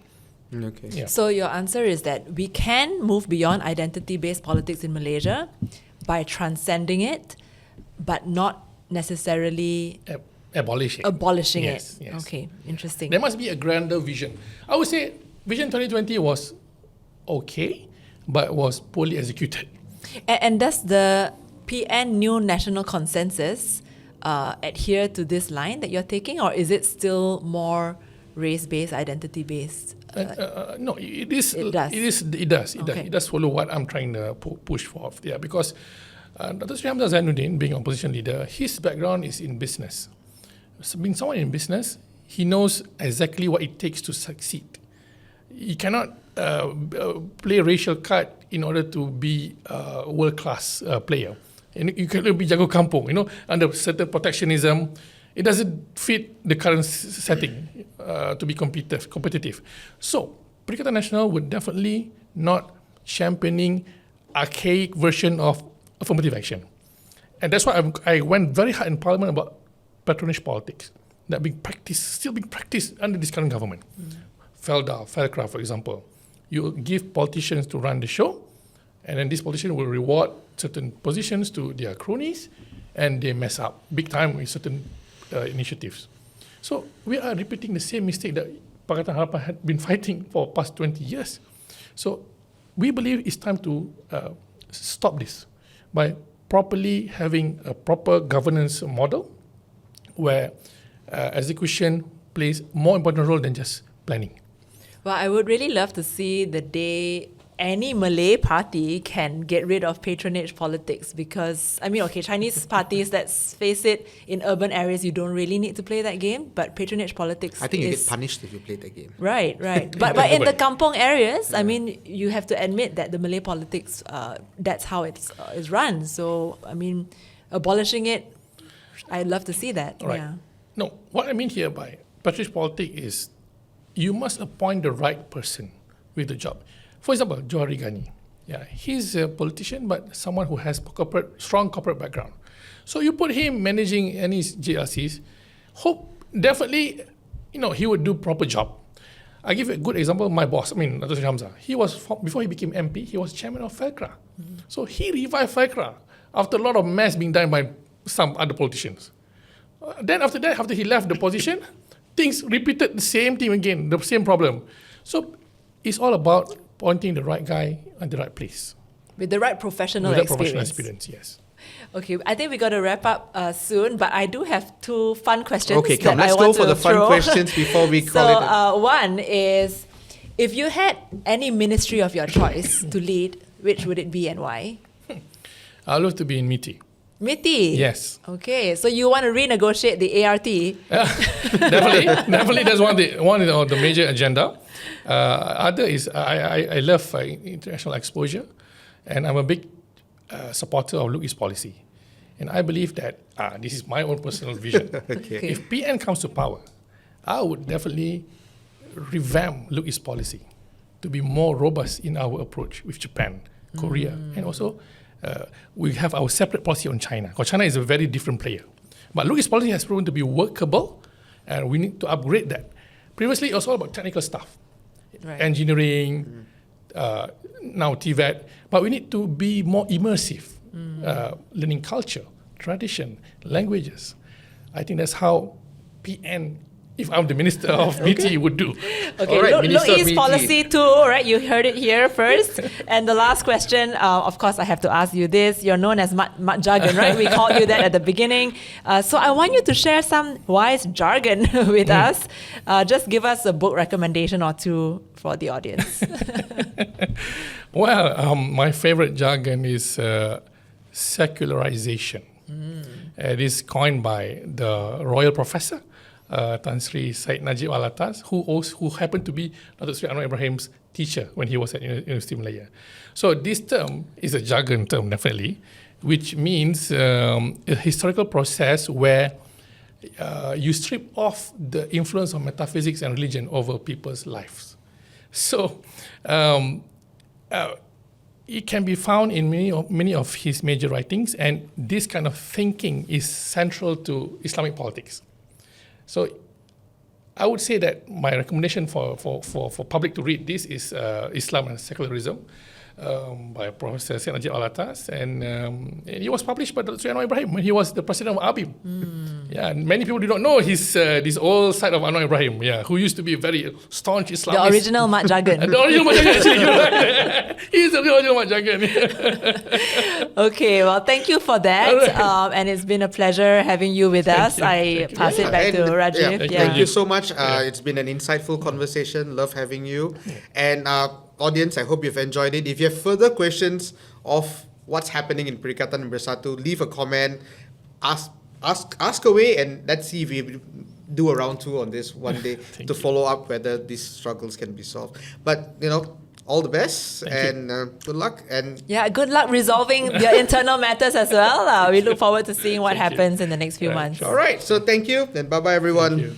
Okay. Yeah. So your answer is that we can move beyond identity-based politics in Malaysia by transcending it, but not necessarily Abolishing it. Yes, yes. Okay, interesting. There must be a grander vision. I would say Vision 2020 was okay, but was poorly executed. And does the PN New National Consensus adhere to this line that you're taking, or is it still more race-based, identity-based? No, it is. It does. It does. Okay. It does follow what I'm trying to push for. Yeah, because Dr. Sri Hamzah Zainuddin, being opposition leader, his background is in business. So being someone in business, he knows exactly what it takes to succeed. You cannot play racial card in order to be a world-class player. And you can be jago kampung, under certain protectionism. It doesn't fit the current setting to be competitive. So, Perikatan Nasional would definitely not championing archaic version of affirmative action. And that's why I went very hard in Parliament about patronage politics that still being practiced under this current government. Felcra, for example. You give politicians to run the show, and then this politician will reward certain positions to their cronies, and they mess up big time with certain initiatives. So we are repeating the same mistake that Pakatan Harapan had been fighting for past 20 years. So we believe it's time to stop this by properly having a proper governance model where execution plays more important role than just planning. Well, I would really love to see the day any Malay party can get rid of patronage politics, because, Chinese parties, let's face it, in urban areas, you don't really need to play that game, but patronage politics I think you get punished if you play that game. Right. But in the kampong areas, you have to admit that the Malay politics, that's how it's run. So, abolishing it, I'd love to see that. Right. Yeah. No, what I mean here by patronage politics is you must appoint the right person with the job. For example, Johari Ghani. Yeah, he's a politician, but someone who has strong corporate background. So you put him managing any JLCs, definitely, he would do proper job. I give you a good example. My boss, Dr. Hamzah, before he became MP, he was chairman of Felcra. So he revived Felcra after a lot of mess being done by some other politicians. Then after he left the position, things repeated the same thing again, the same problem. So it's all about pointing the right guy at the right place. With the right professional With that experience. professional experience, yes. Okay, I think we got to wrap up soon, but I do have 2 fun questions. Okay, come. that Let's I want go for to the fun throw. questions before we call So, it. one is, if you had any ministry of your choice to lead, which would it be and why? I'd love to be in MITI. MITI? Yes. Okay, so you want to renegotiate the ART? Definitely, that's one of the major agenda. Other is I love international exposure, and I'm a big supporter of Look East policy, and I believe that this is my own personal vision. Okay. If PN comes to power, I would definitely revamp Look East policy to be more robust in our approach with Japan, Korea, and also we have our separate policy on China, because China is a very different player. But Look East policy has proven to be workable, and we need to upgrade that. Previously, it was all about technical stuff, Right. engineering, now TVET, but we need to be more immersive, learning culture, tradition, languages. I think that's how PN, if I'm the minister of MITI, would do. Okay, All right, Look Minister of East MITI. policy too, right? You heard it here first. And the last question, of course, I have to ask you this. You're known as Mat Jargon, right? We called you that at the beginning. So I want you to share some wise jargon with us. Just give us a book recommendation or 2 for the audience. Well, my favorite jargon is secularization. It is coined by the royal professor, Tan Sri Syed Najib Alatas, who happened to be Dr. Sri Anwar Ibrahim's teacher when he was at University of Malaya. So this term is a jargon term, definitely, which means a historical process where you strip off the influence of metaphysics and religion over people's lives. So it can be found in many of his major writings, and this kind of thinking is central to Islamic politics. So I would say that my recommendation for public to read this is Islam and Secularism by Professor Syed Najib Alatas, and it was published by Dr. Anwar Ibrahim when he was the president of ABIM. Yeah, and many people do not know his this old side of Anwar Ibrahim, who used to be a very staunch Islamist. The original Mat Jargon. The original Mat Jargon, actually, you're right. He's the original Mat Jargon. Okay, well, thank you for that. And it's been a pleasure having you with us. I pass it back to Rajiv. Thank you so much. It's been an insightful conversation. Love having you. And audience, I hope you've enjoyed it. If you have further questions of what's happening in Perikatan and Bersatu, leave a comment, ask away, and let's see if we do a round 2 on this one day to follow up whether these struggles can be solved. But, all the best and good luck. And Yeah, good luck resolving your internal matters as well. We look forward to seeing what happens in the next few months. all right, so thank you, and bye-bye, everyone. Thank you.